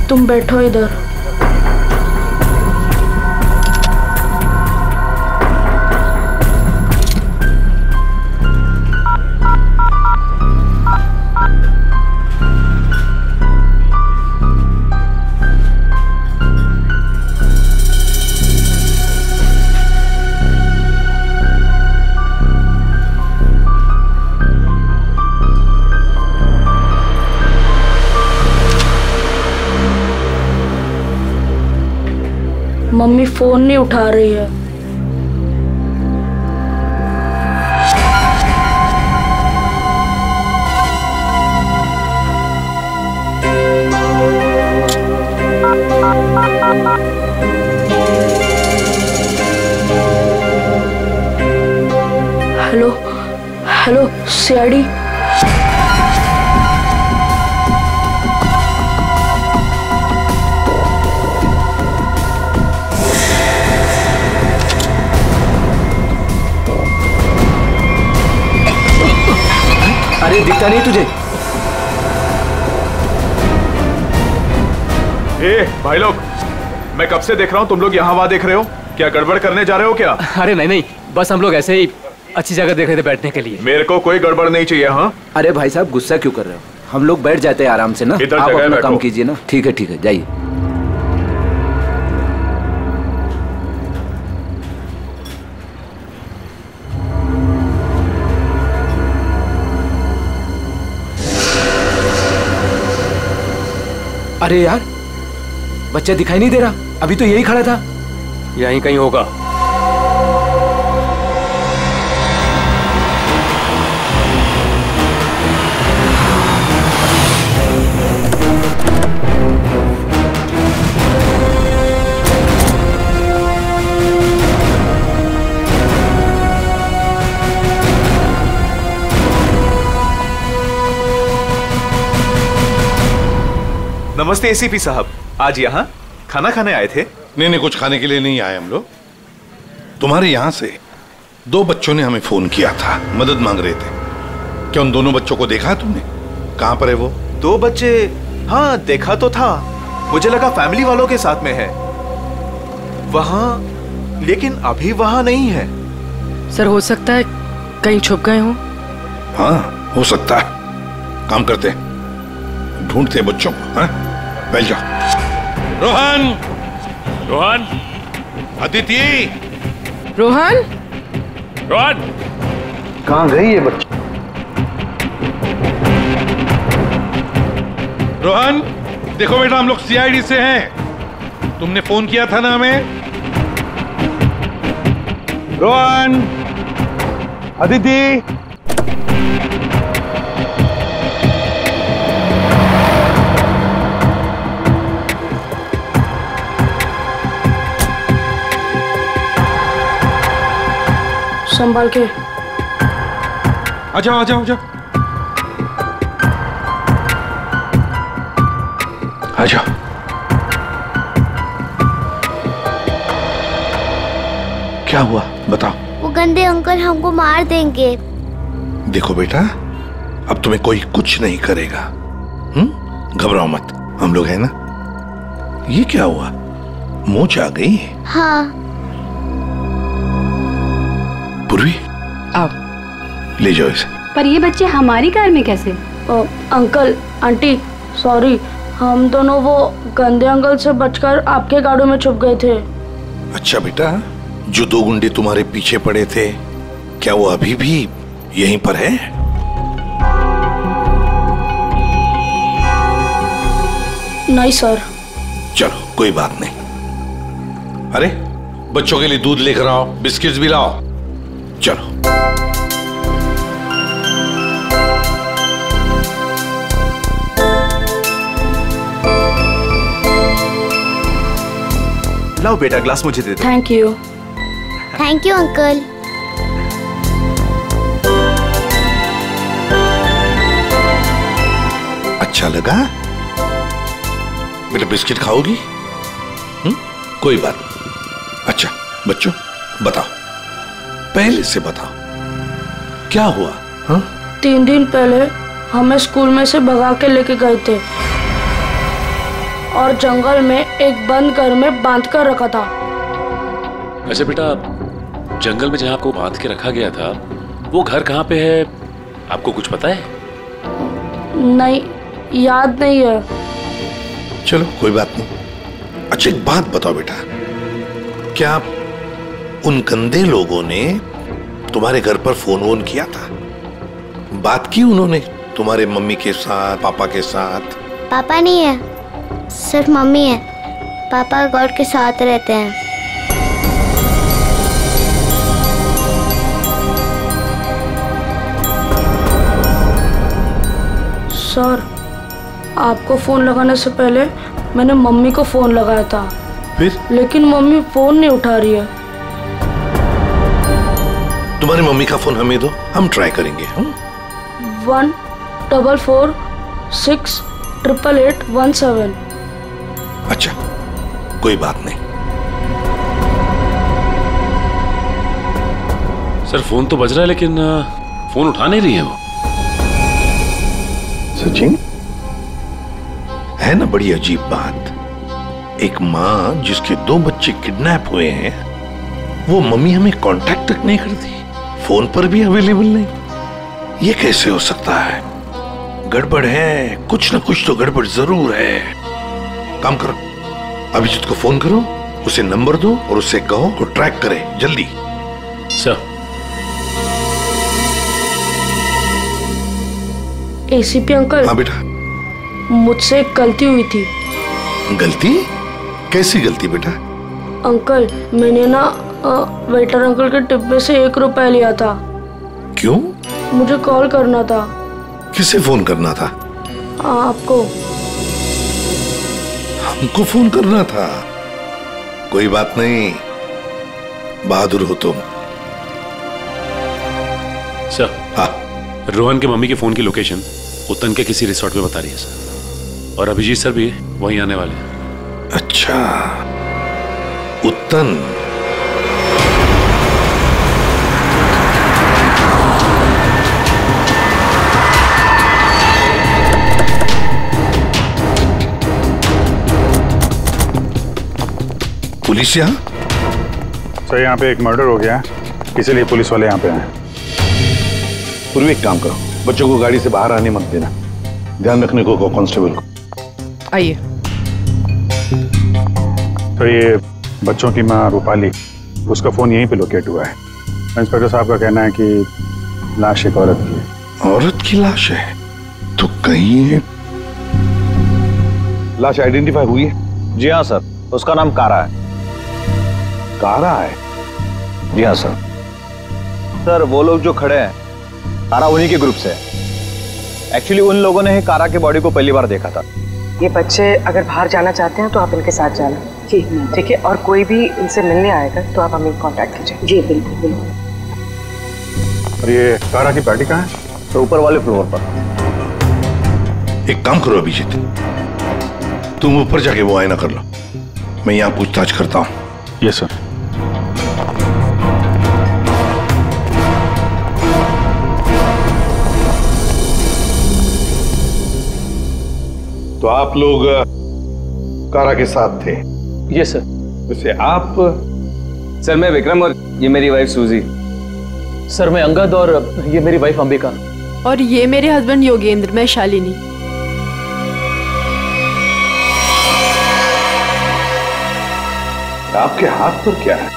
तुम बैठो इधर। मम्मी फोन नहीं उठा रही है। Hello CID. अरे दिखता नहीं तुझे? भाई लोग, मैं कब से देख रहा हूँ तुम लोग यहाँ वहाँ देख रहे हो। क्या गड़बड़ करने जा रहे हो क्या? अरे नहीं, बस हम लोग ऐसे ही अच्छी जगह देख रहे थे बैठने के लिए। मेरे को कोई गड़बड़ नहीं चाहिए। हाँ अरे भाई साहब गुस्सा क्यों कर रहे हो? हम लोग बैठ जाते हैं आराम से ना। आप अपना काम कीजिए ना। ठीक है जाइए। अरे यार बच्चा दिखाई नहीं दे रहा, अभी तो यही खड़ा था। यहीं कहीं होगा। नमस्ते एसीपी साहब, आज यहाँ खाना खाने आए थे? नहीं, कुछ खाने के लिए नहीं आए हम लोग। तुम्हारे यहाँ से 2 बच्चों ने हमें फोन किया था, मदद मांग रहे थे। क्या उन दोनों बच्चों को देखा तुमने? कहाँ पर है वो? 2 बच्चे? हाँ देखा तो था, मुझे लगा फैमिली वालों के साथ में है वहाँ, लेकिन अभी वहाँ नहीं है। सर हो सकता है कहीं छुप गए हों। हाँ हो सकता है। काम करते हैं, ढूंढते हैं बच्चों को। हाँ बैठ जाओ। रोहन, अदिति, रोहन, कहाँ गई ये बच्ची? रोहन देखो बेटा, हम लोग सीआईडी से हैं, तुमने फोन किया था ना हमें। रोहन, अदिति, संभाल के। आ जाओ आ जाओ आ जाओ आ जाओ। क्या हुआ बताओ। वो गंदे अंकल हमको मार देंगे। देखो बेटा, अब तुम्हें कोई कुछ नहीं करेगा। घबराओ मत, हम लोग हैं ना। ये क्या हुआ, मोच आ गई? हाँ। पूर्वी आओ, ले जाओ इसे। पर ये बच्चे हमारी कार में कैसे? अंकल आंटी सॉरी, हम दोनों वो गंदे अंकल से बचकर आपके गाड़ी में छुप गए थे। अच्छा बेटा, जो 2 गुंडे तुम्हारे पीछे पड़े थे, क्या वो अभी भी यहीं पर है? नहीं सर। चलो कोई बात नहीं। अरे बच्चों के लिए दूध लेकर आओ, बिस्किट्स भी लाओ। चलो लाओ बेटा, ग्लास मुझे दे दो। Thank you. Thank you uncle. अच्छा लगा बेटा? बिस्किट खाओगी? कोई बात। अच्छा बच्चों बताओ, पहले से बताओ क्या हुआ? 3 दिन पहले हमें स्कूल में से भगा के लेके गए थे और जंगल में एक बंद घर में बांध कर रखा था। अच्छा बेटा, जंगल में जहाँ आपको बांध के रखा गया था, वो घर कहाँ पे है, आपको कुछ पता है? नहीं, याद नहीं है। चलो कोई बात नहीं। अच्छा एक बात बताओ बेटा, क्या उन गंदे लोगों ने तुम्हारे घर पर फोन वोन किया था? बात की उन्होंने तुम्हारे मम्मी के साथ, पापा के साथ? पापा नहीं है, सिर्फ मम्मी है। पापा गॉड के साथ रहते हैं। सर, आपको फोन लगाने से पहले मैंने मम्मी को फोन लगाया था। फिर? लेकिन मम्मी फोन नहीं उठा रही है। तुम्हारी मम्मी का फोन हमें दो, हम ट्राई करेंगे। 144688817। अच्छा कोई बात नहीं। सर फोन तो बज रहा है लेकिन फोन उठा नहीं रही है वो। सचिन, है ना बड़ी अजीब बात। एक माँ जिसके 2 बच्चे किडनैप हुए हैं, वो मम्मी हमें कांटेक्ट तक नहीं करती, फोन पर भी अवेलेबल नहीं। ये कैसे हो सकता है? गड़बड़ है, कुछ ना कुछ तो गड़बड़ जरूर है। काम करो, अभिजीत को फोन करो, उसे नंबर दो और उससे कहो वो ट्रैक करे जल्दी। सर। ACP uncle. हाँ बेटा। मुझसे एक गलती हुई थी। गलती? कैसी गलती बेटा? अंकल, मैंने ना वेटर अंकल के डिब्बे से 1 रुपया लिया था। क्यों? मुझे कॉल करना था। किसे फोन करना था? आपको। हमको फोन करना था? कोई बात नहीं, बहादुर हो तुम। सर। हाँ। रोहन के मम्मी के फोन की लोकेशन उत्तन के किसी रिसोर्ट में बता रही है सर, और अभिजीत सर भी वहीं आने वाले हैं। अच्छा, उत्तन। पुलिस यहाँ? सर यहाँ पे एक मर्डर हो गया है, इसीलिए पुलिस वाले यहाँ पे आए। पूर्वी एक काम करो, बच्चों को गाड़ी से बाहर आने मत देना, ध्यान रखने को कहो कांस्टेबल को। आइए। तो ये बच्चों की माँ रूपाली, उसका फोन यहीं पे लोकेट हुआ है। इंस्पेक्टर साहब का कहना है कि लाश एक औरत की है। औरत की लाश है? तो कहीं लाश आइडेंटिफाई हुई है? जी हाँ सर, उसका नाम कारा है। कारा है? जी हाँ सर। सर वो लोग जो खड़े हैं, कारा उन्हीं के ग्रुप से है। एक्चुअली उन लोगों ने ही कारा के बॉडी को पहली बार देखा था। ये बच्चे अगर बाहर जाना चाहते हैं तो आप इनके साथ जाना। ठीक है, और कोई भी इनसे मिलने आएगा तो आप हमें कांटेक्ट कीजिए। जी बिल्कुल बिल्कुल। और ये कारा की पार्टी कहाँ है? तो ऊपर वाले फ्लोर पर। एक काम करो अभिजीत, तुम ऊपर जाके वो आईना कर लो, मैं यहाँ पूछताछ करता हूँ। Yes sir. तो आप लोग कारा के साथ थे? Yes sir. वैसे आप? सर मैं विक्रम और ये मेरी वाइफ सूजी। सर मैं अंगद और ये मेरी वाइफ अंबिका। और ये मेरे हस्बैंड योगेंद्र, मैं शालिनी। आपके हाथ पर क्या है?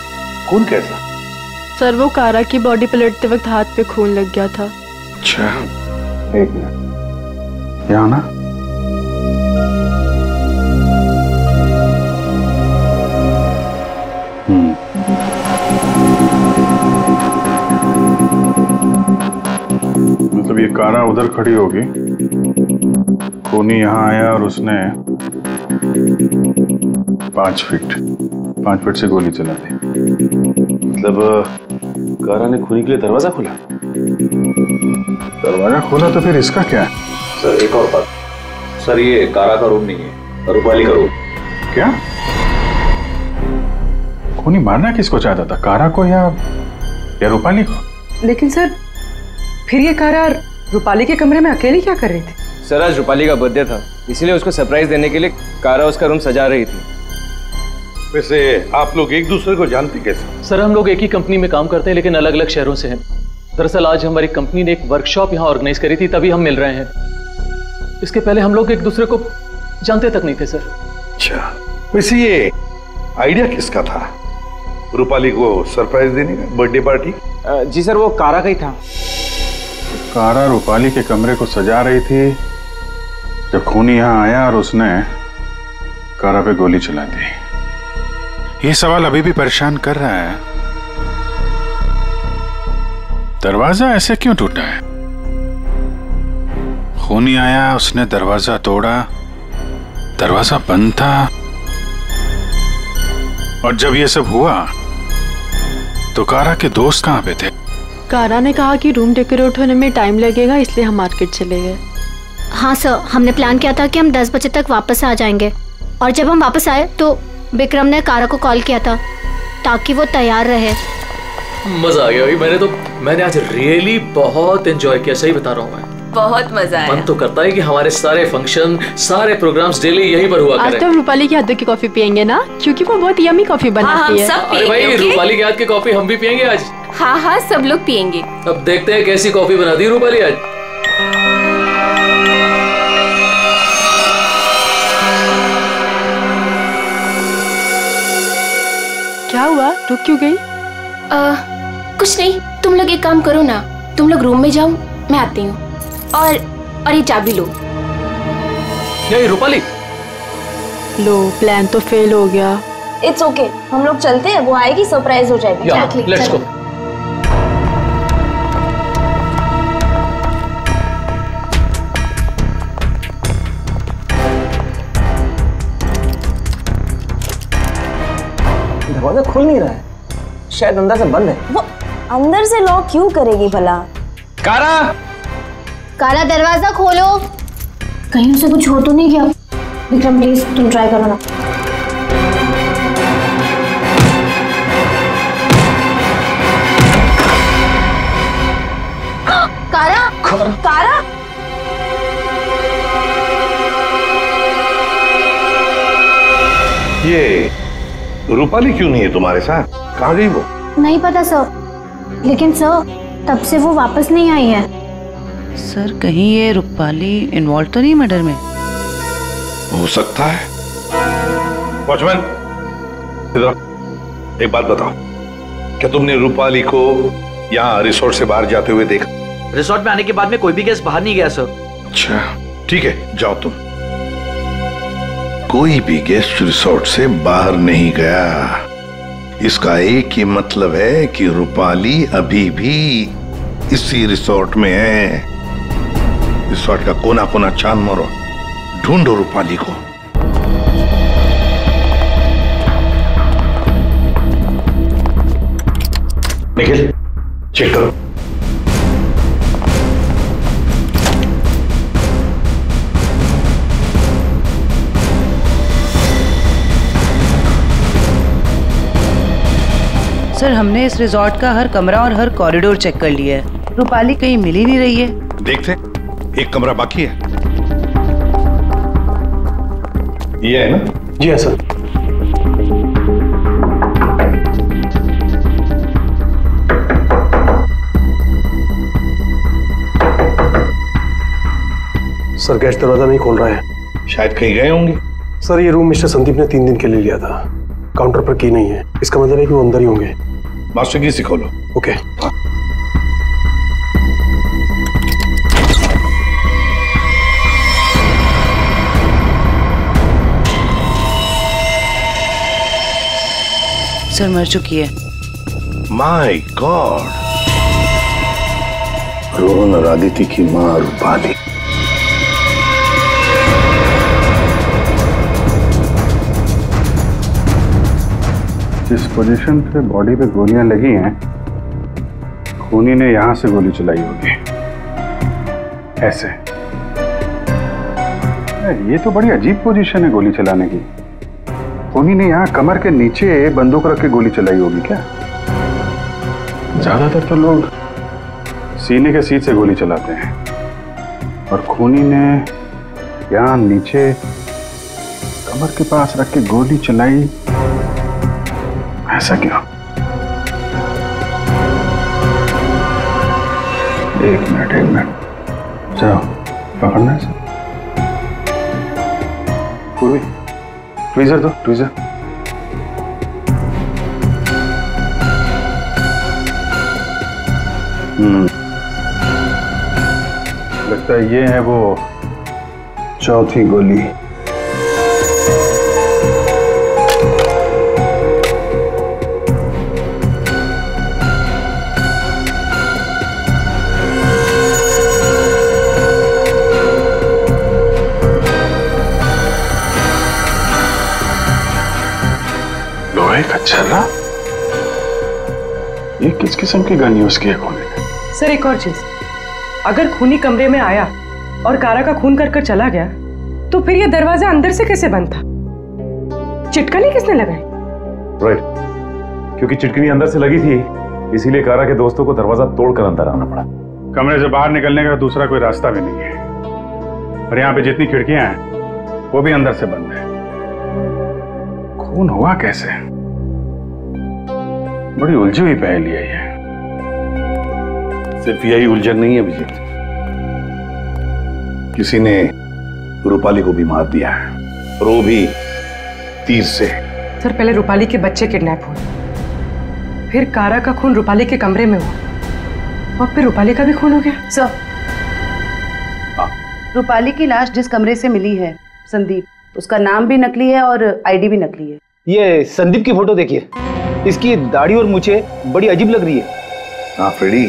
खून कैसा? सर वो कारा की बॉडी पलटते वक्त हाथ पे खून लग गया था। अच्छा, एक मिनट, यहाँ ना। मतलब ये कारा उधर खड़ी होगी, खूनी यहाँ आया और उसने 5 फीट से गोली चला दी। मतलब कारा ने खूनी के लिए दरवाजा खोला? दरवाजा खोला तो फिर इसका क्या है? सर एक और बात, सर ये कारा का रूम नहीं है, रूपाली का रूम। क्या? खूनी मारना किसको चाहता था, कारा को या रूपाली को? लेकिन सर फिर ये कारा रूपाली के कमरे में अकेली क्या कर रही थी? सर आज रूपाली का बर्थडे था, इसीलिए उसको सरप्राइज देने के लिए कारा उसका रूम सजा रही थी। वैसे आप लोग एक दूसरे को जानते कैसे? सर हम लोग एक ही कंपनी में काम करते हैं लेकिन अलग अलग शहरों से हैं। दरअसल आज हमारी कंपनी ने एक वर्कशॉप यहाँ ऑर्गेनाइज करी थी, तभी हम मिल रहे हैं। इसके पहले हम लोग एक दूसरे को जानते तक नहीं थे सर। अच्छा, वैसे ये आइडिया किसका था, रूपाली को सरप्राइज देने का, बर्थडे पार्टी? जी सर वो कारा का ही था। कारा रूपाली के कमरे को सजा रही थी जब खूनी यहाँ आया और उसने कारा पे गोली चला दी। ये सवाल अभी भी परेशान कर रहा है, दरवाजा ऐसे क्यों टूटा है? खूनी आया, उसने दरवाजा तोड़ा, दरवाजा बंद था, और जब ये सब हुआ तो कारा के दोस्त कहाँ पे थे? कारा ने कहा कि रूम डेकोरेट होने में टाइम लगेगा, इसलिए हम मार्केट चले गए। हाँ सर, हमने प्लान किया था कि हम 10 बजे तक वापस आ जाएंगे, और जब हम वापस आए तो विक्रम ने कारा को कॉल किया था ताकि वो तैयार रहे। मजा आ गया भाई, मैंने आज रियली बहुत एंजॉय किया, सही बता रहा हूँ मैं। बहुत मजा आया। मन तो करता है कि हमारे सारे फंक्शन, सारे प्रोग्राम्स डेली यहीं पर हुआ करें। आज तो रूपाली के हाथ की कॉफी पियेंगे ना, क्योंकि वो बहुत यम्मी कॉफी बनाती है। अरे भाई रूपाली के हाथ की कॉफी हम भी पियेंगे आज। हाँ हाँ सब लोग पियेंगे। अब देखते हैं कैसी कॉफी बनाती है रूपाली आज। क्या हुआ, रुक क्यों गई? कुछ नहीं, तुम लोग एक काम करो ना, तुम लोग रूम में जाओ, मैं आती हूँ। और ये चाबी लो। ये रूपाली, लो प्लान तो फेल हो गया। इट्स ओके, हम लोग चलते हैं, वो आएगी सरप्राइज हो जाएगी। Let's go. दरवाजा खुल नहीं रहा है, शायद अंदर से बंद है। वो अंदर से लॉक क्यों करेगी भला? कारा दरवाजा खोलो, कहीं उसे कुछ हो तो नहीं गया? विक्रम प्लीज तुम ट्राई करो ना। कारा ये रूपाली क्यों नहीं है तुम्हारे साथ, कहाँ गई वो? नहीं पता सर, लेकिन सर तब से वो वापस नहीं आई है। सर कहीं ये रूपाली इन्वॉल्व तो नहीं मर्डर में? हो सकता है। वॉचमैन इधर, एक बात बताओ, क्या तुमने रूपाली को यहाँ रिसोर्ट से बाहर जाते हुए देखा? रिसोर्ट में आने के बाद में कोई भी गेस्ट बाहर नहीं गया सर। अच्छा ठीक है, जाओ तुम। कोई भी गेस्ट रिसोर्ट से बाहर नहीं गया, इसका एक ही मतलब है कि रूपाली अभी भी इसी रिसोर्ट में है। रिसोर्ट का कोना कोना छान मारो, ढूंढो रूपाली को। निखिल चेक करो। सर हमने इस रिजॉर्ट का हर कमरा और हर कॉरिडोर चेक कर लिया है, रूपाली कहीं मिल ही नहीं रही है। देखते, एक कमरा बाकी है। ये है ना? जी है सर। सर गैस दरवाजा नहीं खोल रहा है। शायद कहीं गए होंगे। सर ये रूम मिस्टर संदीप ने 3 दिन के लिए लिया था, काउंटर पर की नहीं है, इसका मतलब है कि वो अंदर ही होंगे। मास्टर की से खोलो। ओके। सर मर चुकी है। माय गॉड, रोहन और आदिति की मां रूपाली। जिस पोजीशन पे बॉडी पे गोलियां लगी हैं, खूनी ने यहां से गोली चलाई होगी, ऐसे। ये तो बड़ी अजीब पोजीशन है गोली चलाने की। खूनी ने यहाँ कमर के नीचे बंदूक रख के गोली चलाई होगी क्या? ज्यादातर तो लोग सीने के सीट से गोली चलाते हैं, और खूनी ने यहाँ नीचे कमर के पास रख के गोली चलाई, ऐसा क्यों? एक मिनट जाओ पकड़ना है। पूर्वी ट्वीजर दो, ट्वीजर। लगता है ये है वो चौथी गोली। छर्रा? ये किस किस्म की गन यूज की है खूनी ने? सर एक और चीज, अगर खूनी कमरे में आया और कारा का खून कर चला गया, तो फिर ये दरवाजा अंदर से कैसे बंद था? चिटकनी किसने लगाई? राइट, क्योंकि चिटकनी अंदर से लगी थी, इसीलिए कारा के दोस्तों को दरवाजा तोड़कर अंदर आना पड़ा। कमरे से बाहर निकलने का दूसरा कोई रास्ता भी नहीं है, और यहाँ पे जितनी खिड़कियां हैं वो भी अंदर से बंद है। खून हुआ कैसे? बड़ी उलझी हुई पहेली है ये। सिर्फ यही उलझन नहीं है विजय, किसी ने रूपाली को भी मार दिया है, और वो भी तीर से। सर पहले रूपाली के बच्चे किडनैप हुए, फिर कारा का खून रूपाली के कमरे में हुआ, और फिर रूपाली का भी खून हो गया। सर रूपाली की लाश जिस कमरे से मिली है संदीप, उसका नाम भी नकली है और आईडी भी नकली है। ये संदीप की फोटो देखिए, इसकी दाढ़ी और मूछें बड़ी अजीब लग रही है। हाँ फ्रेडी,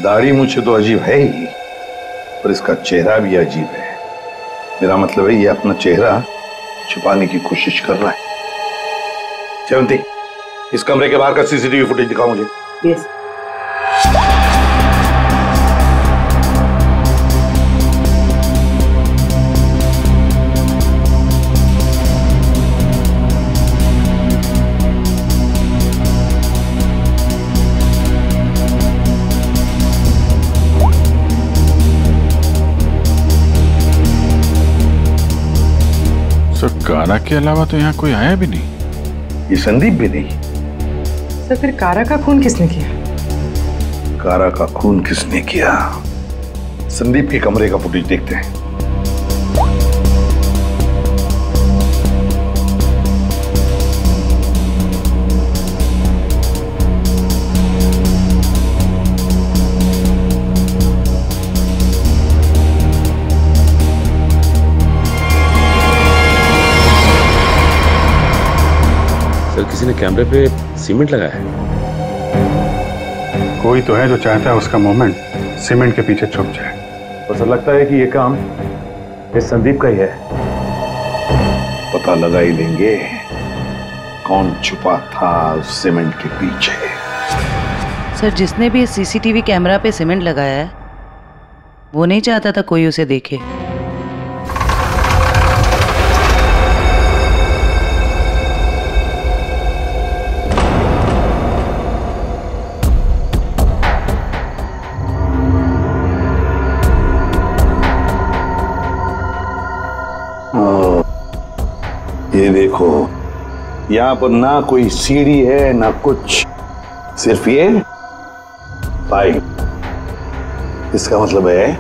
दाढ़ी मूछें तो अजीब है ही, पर इसका चेहरा भी अजीब है। मेरा मतलब है ये अपना चेहरा छुपाने की कोशिश कर रहा है। जयंती, इस कमरे के बाहर का सीसीटीवी फुटेज दिखाओ मुझे। यस। कारा के अलावा तो यहाँ कोई आया भी नहीं। ये संदीप भी नहीं। सर फिर कारा का खून किसने किया? कारा का खून किसने किया? संदीप के कमरे का फुटेज देखते हैं। किसी ने कैमरे पे सीमेंट लगाया है। कोई तो है जो चाहता है उसका मूवमेंट सीमेंट के पीछे छुप जाए। तो सर लगता है कि ये काम इस संदीप का ही है। पता लगा ही लेंगे कौन छुपा था उस सीमेंट के पीछे। सर जिसने भी सीसीटीवी कैमरा पे सीमेंट लगाया है, वो नहीं चाहता था कोई उसे देखे। ये देखो, यहाँ पर ना कोई सीढ़ी है ना कुछ, सिर्फ ये पाइप। इसका मतलब है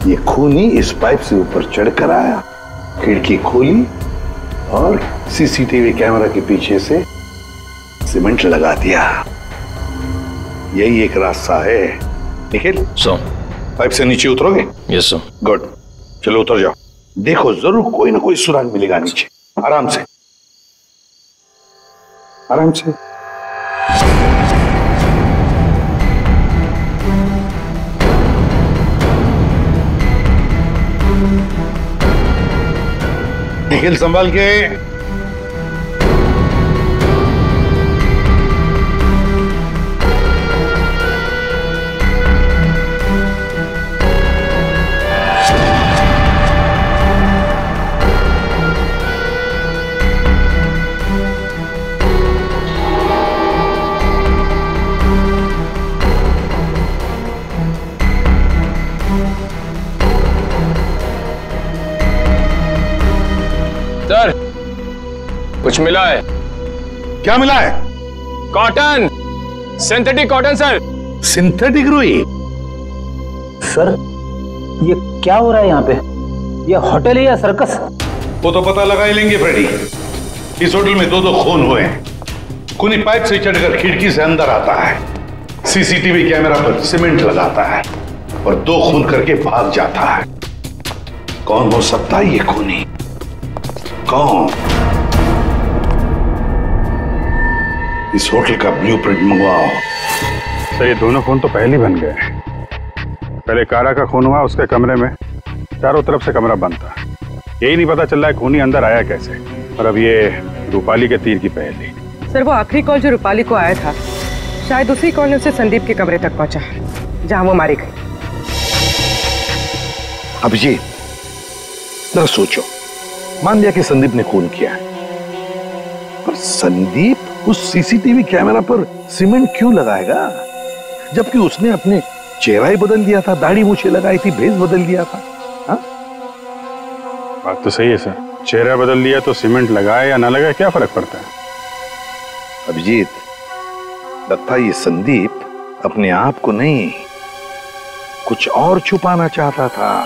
ये खूनी इस पाइप से ऊपर चढ़कर आया, खिड़की खोली और सीसीटीवी कैमरा के पीछे से सीमेंट लगा दिया। यही एक रास्ता है। निखिल, पाइप से नीचे उतरोगे? Yes sir. गुड, चलो उतर जाओ। देखो जरूर कोई ना कोई सुराग मिलेगा नीचे। आराम से, आराम से। निखिल संभाल के। सर, कुछ मिला है। क्या मिला है? Cotton, synthetic cotton sir. Synthetic रुई? सर, ये क्या हो रहा है यहाँ पे? ये होटल है या सर्कस? वो तो पता लगा ही लेंगे फ्रेडी। इस होटल में दो खून हुए हैं। खूनी पाइप से चढ़कर खिड़की से अंदर आता है, सीसीटीवी कैमरा पर सीमेंट लगाता है और 2 खून करके भाग जाता है। कौन हो सकता है ये खूनी? कौन? इस होटल का ब्लूप्रिंट मंगवाओ। सर, ये दोनों खून तो पहले बन गए। पहले कारा का खून हुआ, उसके कमरे में चारों तरफ से कमरा बंद था। यही नहीं पता चल रहा है खूनी अंदर आया कैसे। और अब ये रूपाली के तीर की पहेली। सर, वो आखिरी कॉल जो रूपाली को आया था, शायद उसी कॉल ने उसे संदीप के कमरे तक पहुंचा जहां वो मारी गई। अभिजीत, जरा सोचो, मान लिया कि संदीप ने खून किया, पर संदीप उस सीसीटीवी कैमरा पर सीमेंट क्यों लगाएगा, जबकि उसने अपने चेहरा ही बदल दिया था, दाढ़ी मूछें लगाई थी, भेष बदल दिया था। हा? बात तो सही है सर, चेहरा बदल दिया तो सीमेंट लगाए या ना लगाए क्या फर्क पड़ता है? अभिजीत, लगता है ये संदीप अपने आप को नहीं, कुछ और छुपाना चाहता था।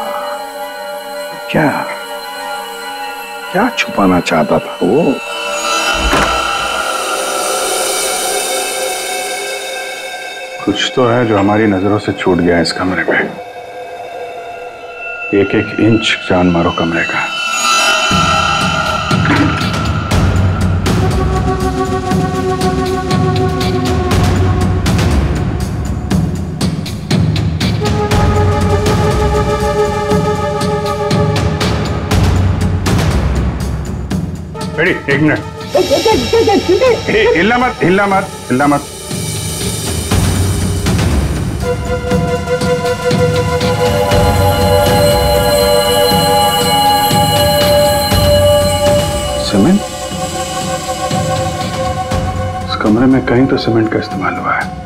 क्या छुपाना चाहता था वो? कुछ तो है जो हमारी नजरों से छूट गया इस कमरे में। एक एक इंच जान मारो कमरे का। Ready, 1 minute. हिलना मत, हिलना मत, हिलना मत। सीमेंट? इस कमरे में कहीं तो सीमेंट का इस्तेमाल हुआ है।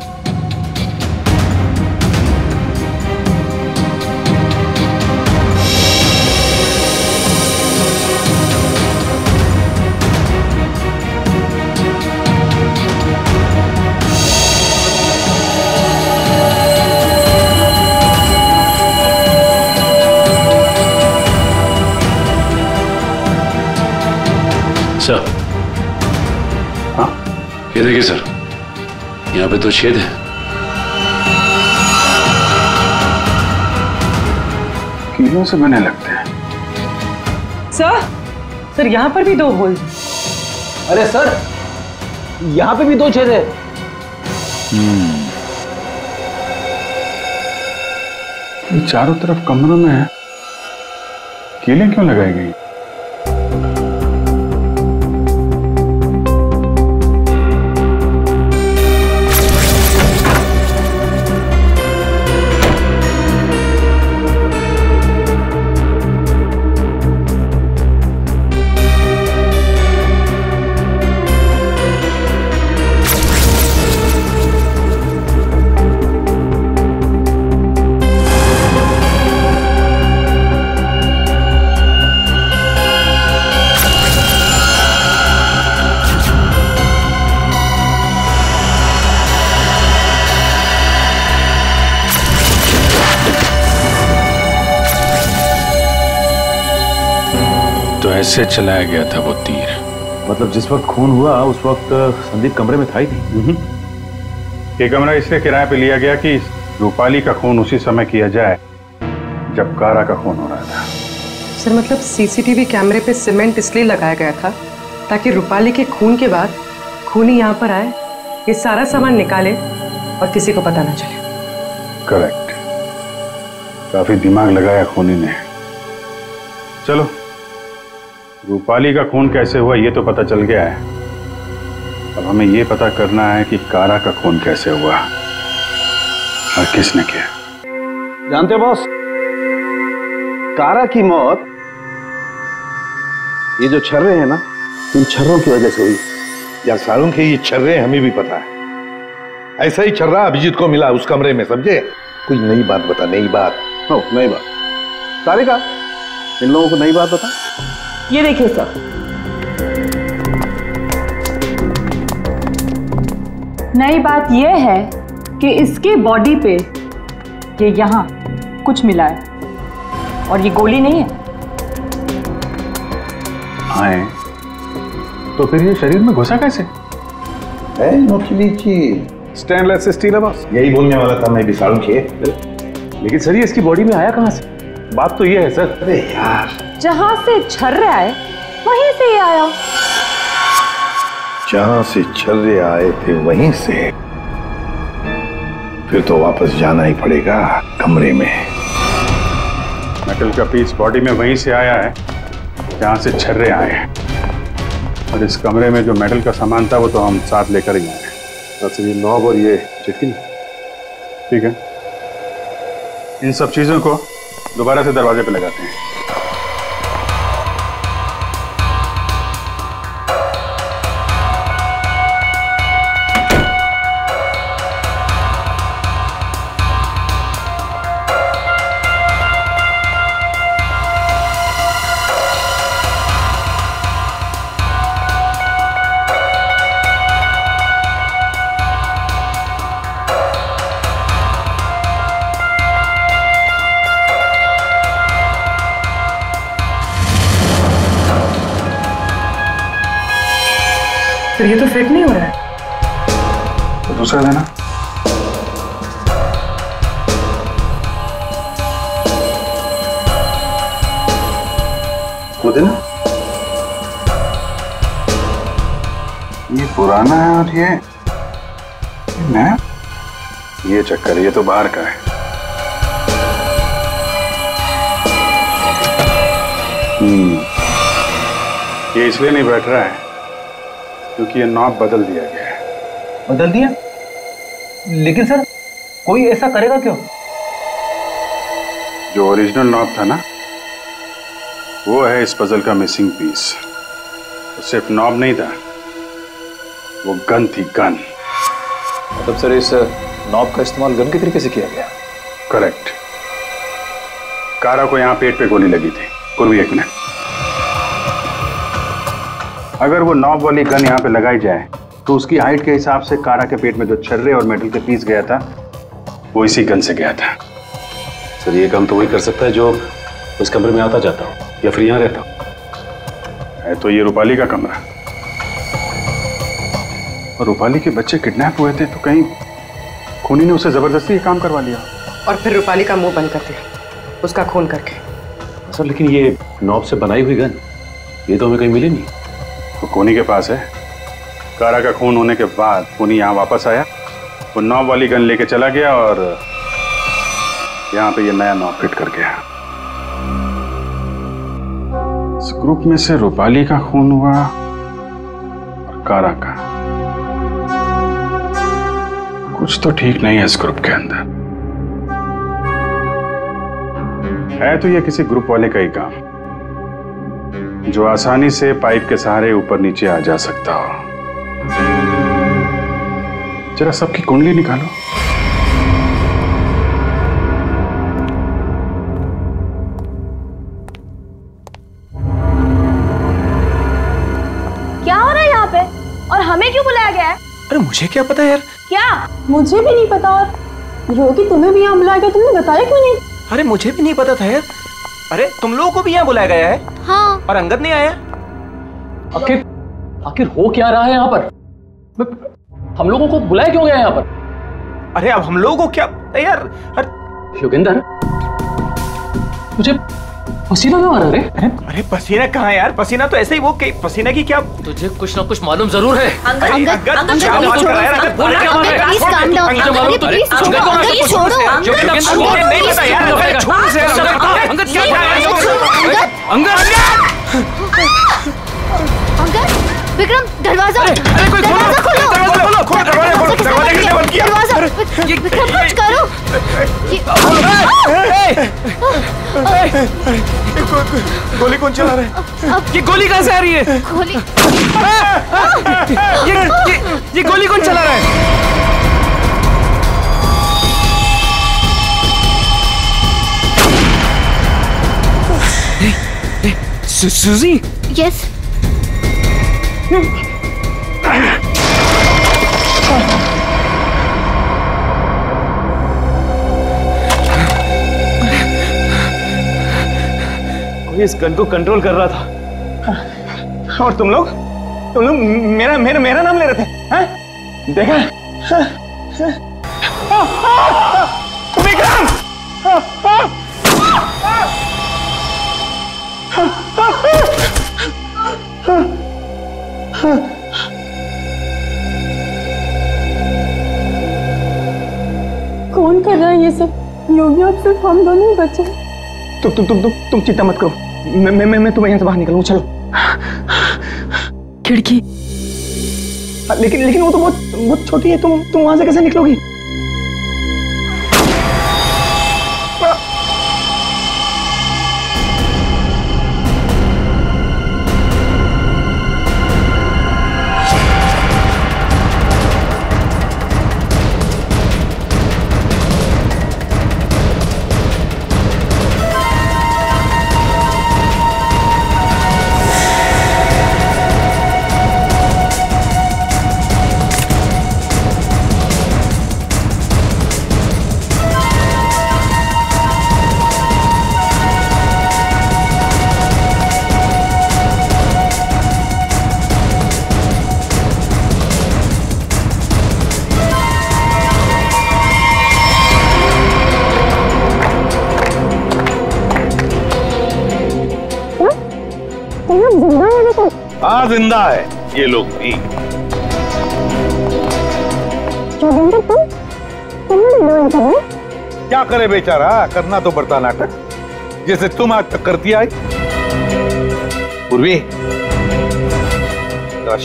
सर, हाँ, ये देखिए सर, यहाँ पे 2 छेद हैं। कीलों से बने लगते हैं। सर, यहाँ पर भी 2 होल। अरे सर, यहाँ पे भी 2 छेद है। ये चारों तरफ कमरों में है, कीलें क्यों लगाई गई? कैसे चलाया गया था वो तीर? मतलब जिस वक्त खून हुआ उस वक्त संदीप कमरे में था ही नहीं। ये कमरा इसलिए किराए पे लिया गया कि रूपाली का खून उसी समय किया जाए जब कारा का खून हो रहा था। सर मतलब सीसीटीवी कैमरे पे सीमेंट इसलिए लगाया गया था ताकि रूपाली के खून के बाद खूनी यहाँ पर आए, ये सारा सामान निकाले और किसी को पता ना चले। करेक्ट, काफी दिमाग लगाया खूनी ने। चलो, रूपाली का खून कैसे हुआ ये तो पता चल गया है, अब हमें ये पता करना है कि कारा का खून कैसे हुआ और किसने किया। जानते हो बॉस, कारा की मौत ये जो छर्रे हैं ना, इन छर्रों की वजह से हुई। यार सारुण के ये छर्रे हमें भी पता है, ऐसा ही छर्रा अभिजीत को मिला उस कमरे में, समझे? कोई नई बात बता, नई बात। हो, नई बात। तारिका, इन लोगों को नई बात बता। ये देखिए सर, नई बात यह है कि इसके बॉडी पे ये यहाँ कुछ मिला है और ये गोली नहीं है। आए तो फिर ये शरीर में घुसा कैसे? है नोटली चीज, स्टेनलेस स्टील है बस। यही बोलने वाला था मैं भी सारुण के। लेकिन सर ये इसकी बॉडी में आया कहां से? बात तो ये है सर। अरे यार, जहां से छर्रे आए वहीं से ये आया। जहां से छर्रे आए थे वहीं से, फिर तो वापस जाना ही पड़ेगा कमरे में। मेटल का पीस बॉडी में वहीं से आया है जहां से छर्रे आए हैं, और इस कमरे में जो मेटल का सामान था वो तो हम साथ लेकर ही आए हैं। अच्छा, ये नॉब और ये चिटकी, ठीक है, इन सब चीजों को दोबारा से दरवाजे पे लगाते हैं। फिर ये तो फिट नहीं हो रहा है। तो दूसरा देना। वो देना। ये पुराना है और ये नया। ये चक्कर, ये तो बाहर का है। ये इसलिए नहीं बैठ रहा है क्योंकि ये नॉब बदल दिया गया है। बदल दिया? लेकिन सर कोई ऐसा करेगा क्यों? जो ओरिजिनल नॉब था ना, वो है इस पजल का मिसिंग पीस। तो सिर्फ नॉब नहीं था, वो गन थी, गन। मतलब सर इस नॉब का इस्तेमाल गन के तरीके से किया गया? करेक्ट। कारा को यहाँ पेट पे गोली लगी थी। पूर्वी एक मिनट, अगर वो नॉब वाली गन यहाँ पे लगाई जाए तो उसकी हाइट के हिसाब से कारा के पेट में जो छर्रे और मेटल के पीस गया था वो इसी गन से गया था। सर ये काम तो वही कर सकता है जो उस कमरे में आता जाता हो या फिर यहाँ रहता हो। है तो ये रूपाली का कमरा, और रूपाली के बच्चे किडनैप हुए थे तो कहीं खूनी ने उसे जबरदस्ती ये काम करवा लिया और फिर रूपाली का मुंह बंद कर दिया उसका खून करके। सर लेकिन ये नॉब से बनाई हुई गन, ये तो हमें कहीं मिली नहीं। तो खूनी के पास है। कारा का खून होने के बाद खूनी यहाँ वापस आया, वो नॉब वाली गन लेके चला गया और यहाँ पे ये नया नॉब फिट कर गया। इस ग्रुप में से रूपाली का खून हुआ और कारा का। कुछ तो ठीक नहीं है इस ग्रुप के अंदर। है तो ये किसी ग्रुप वाले का ही काम, जो आसानी से पाइप के सहारे ऊपर नीचे आ जा सकता हो। जरा सबकी कुंडली निकालो। क्या हो रहा है यहाँ पे और हमें क्यों बुलाया गया है? अरे मुझे क्या पता यार। क्या? मुझे भी नहीं पता। और योगी तुम्हें भी यहाँ बुलाया गया, तुमने बताया क्यों नहीं? अरे मुझे भी नहीं पता था यार। अरे तुम लोगों को भी यहाँ बुलाया गया है? हाँ। और अंगद नहीं आया। आखिर हो क्या रहा है यहाँ पर? हम लोगों को बुलाया क्यों गया यहाँ पर? अरे अब हम लोगों को क्या यार? योगेंद्र, मुझे पसीना क्यों आ रहा है? अरे पसीना कहाँ यार? पसीना तो ऐसे ही वो पसीना की क्या? तुझे कुछ ना कुछ मालूम जरूर है। विक्रम, दरवाजा! अरे कोई दरवाजा खोलो! खोलो दरवाजा किसने बंद किया? दरवाजा! विक्रम कुछ करो! गोली कौन चला रहा है? ये गोली कहाँ से आ रही है? गोली! ये गोली कौन चला रहा है? सुजी? यस। कोई इस गन को कंट्रोल कर रहा था और तुम लोग मेरा नाम ले रहे थे, हैं? देखा? विक्रम! कौन कर रहा है ये सब? योगी, अब सिर्फ हम दोनों ही बचे। तुम चिंता मत करो, मैं तुम्हें यहाँ से बाहर निकलूंगा। चलो। खिड़की। लेकिन वो तो बहुत छोटी है, तुम वहां से कैसे निकलोगी? हाँ जिंदा है ये लोग भी। क्या करे बेचारा, करना तो पड़ता नाटक, जैसे तुम आज तक करती आई। पूर्वी,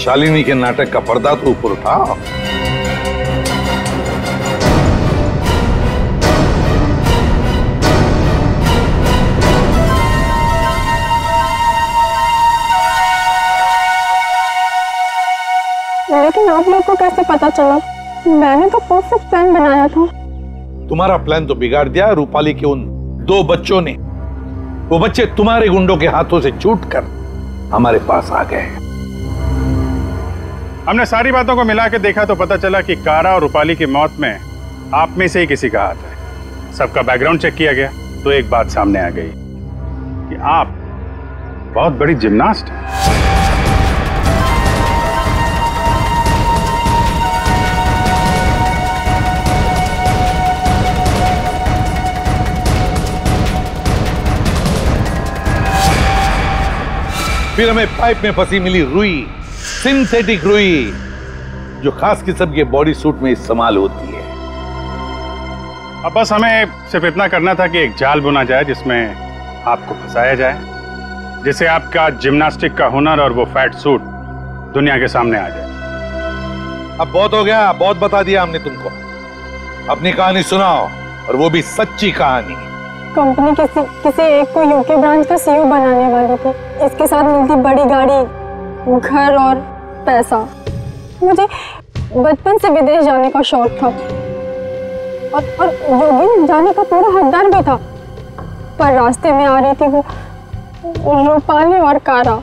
शालिनी के नाटक का पर्दा तो ऊपर उठाओ। लेकिन आप लोग को कैसे पता चला? मैंने तो परफेक्ट प्लान बनाया था। तुम्हारा प्लान तो बिगाड़ दिया रूपाली के उन 2 बच्चों ने। वो बच्चे तुम्हारे गुंडों के हाथों से छूटकर हमारे पास आ गए। हमने सारी बातों को मिला के देखा तो पता चला कि कारा और रूपाली की मौत में आप में से ही किसी का हाथ है। सबका बैकग्राउंड चेक किया गया तो एक बात सामने आ गई कि आप बहुत बड़ी जिम्नास्ट हैं। फिर हमें पाइप में फंसी मिली रुई, सिंथेटिक रुई, जो खास किस्म के बॉडी सूट में इस्तेमाल होती है। अब बस हमें सिर्फ इतना करना था कि एक जाल बुना जाए जिसमें आपको फंसाया जाए, जिससे आपका जिम्नास्टिक का हुनर और वो फैट सूट दुनिया के सामने आ जाए। अब बहुत हो गया, बहुत बता दिया हमने तुमको। अपनी कहानी सुनाओ, और वो भी सच्ची कहानी। कंपनी किसी एक को यूके ब्रांच का सीईओ बनाने वाली थी। इसके साथ मिलती बड़ी गाड़ी, घर और पैसा। मुझे बचपन से विदेश जाने का शौक था और योगी जाने का पूरा हकदार भी था, पर रास्ते में आ रही थी वो रूपाली और कारा।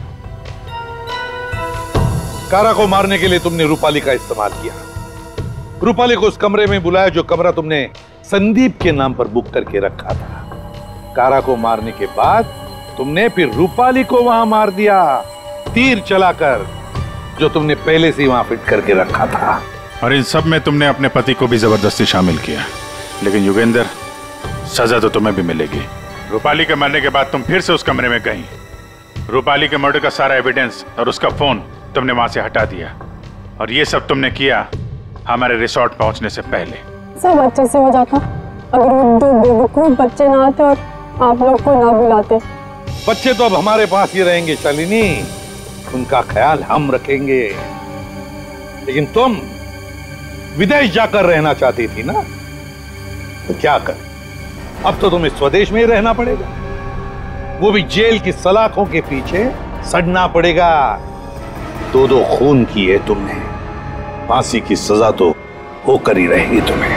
कारा को मारने के लिए तुमने रूपाली का इस्तेमाल किया। रूपाली को उस कमरे में बुलाया जो कमरा तुमने संदीप के नाम पर बुक करके रखा था। कारा को मारने के बाद तुमने फिर रूपाली को वहां मार दिया, तीर चलाकर, जो तुमने पहले से वहां फिट करके रखा था। और इन सब में तुमने अपने पति को भी जबरदस्ती शामिल किया। लेकिन युगेंद्र, सजा तो तुम्हें भी मिलेगी। रूपाली के मरने के बाद तुम फिर से उस कमरे में गई। रूपाली के मर्डर का सारा एविडेंस और उसका फोन तुमने वहां से हटा दिया। और ये सब तुमने किया हमारे रिसोर्ट पहुंचने से पहले। सब अच्छे से हो जाता अगर वो 2 बेवकूफ बच्चे ना आते और आप लोग को ना बुलाते। बच्चे तो अब हमारे पास ही रहेंगे शालिनी, उनका ख्याल हम रखेंगे। लेकिन तुम विदेश जाकर रहना चाहती थी ना, तो क्या कर, अब तो तुम्हें स्वदेश में ही रहना पड़ेगा, वो भी जेल की सलाखों के पीछे सड़ना पड़ेगा। 2 खून किए तुमने, फांसी की सजा तो होकर ही रहेगी तुम्हें।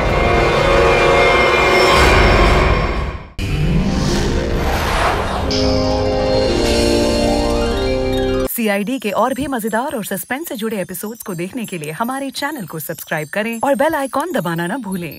CID के और भी मजेदार और सस्पेंस से जुड़े एपिसोड्स को देखने के लिए हमारे चैनल को सब्सक्राइब करें और बेल आइकॉन दबाना ना भूलें।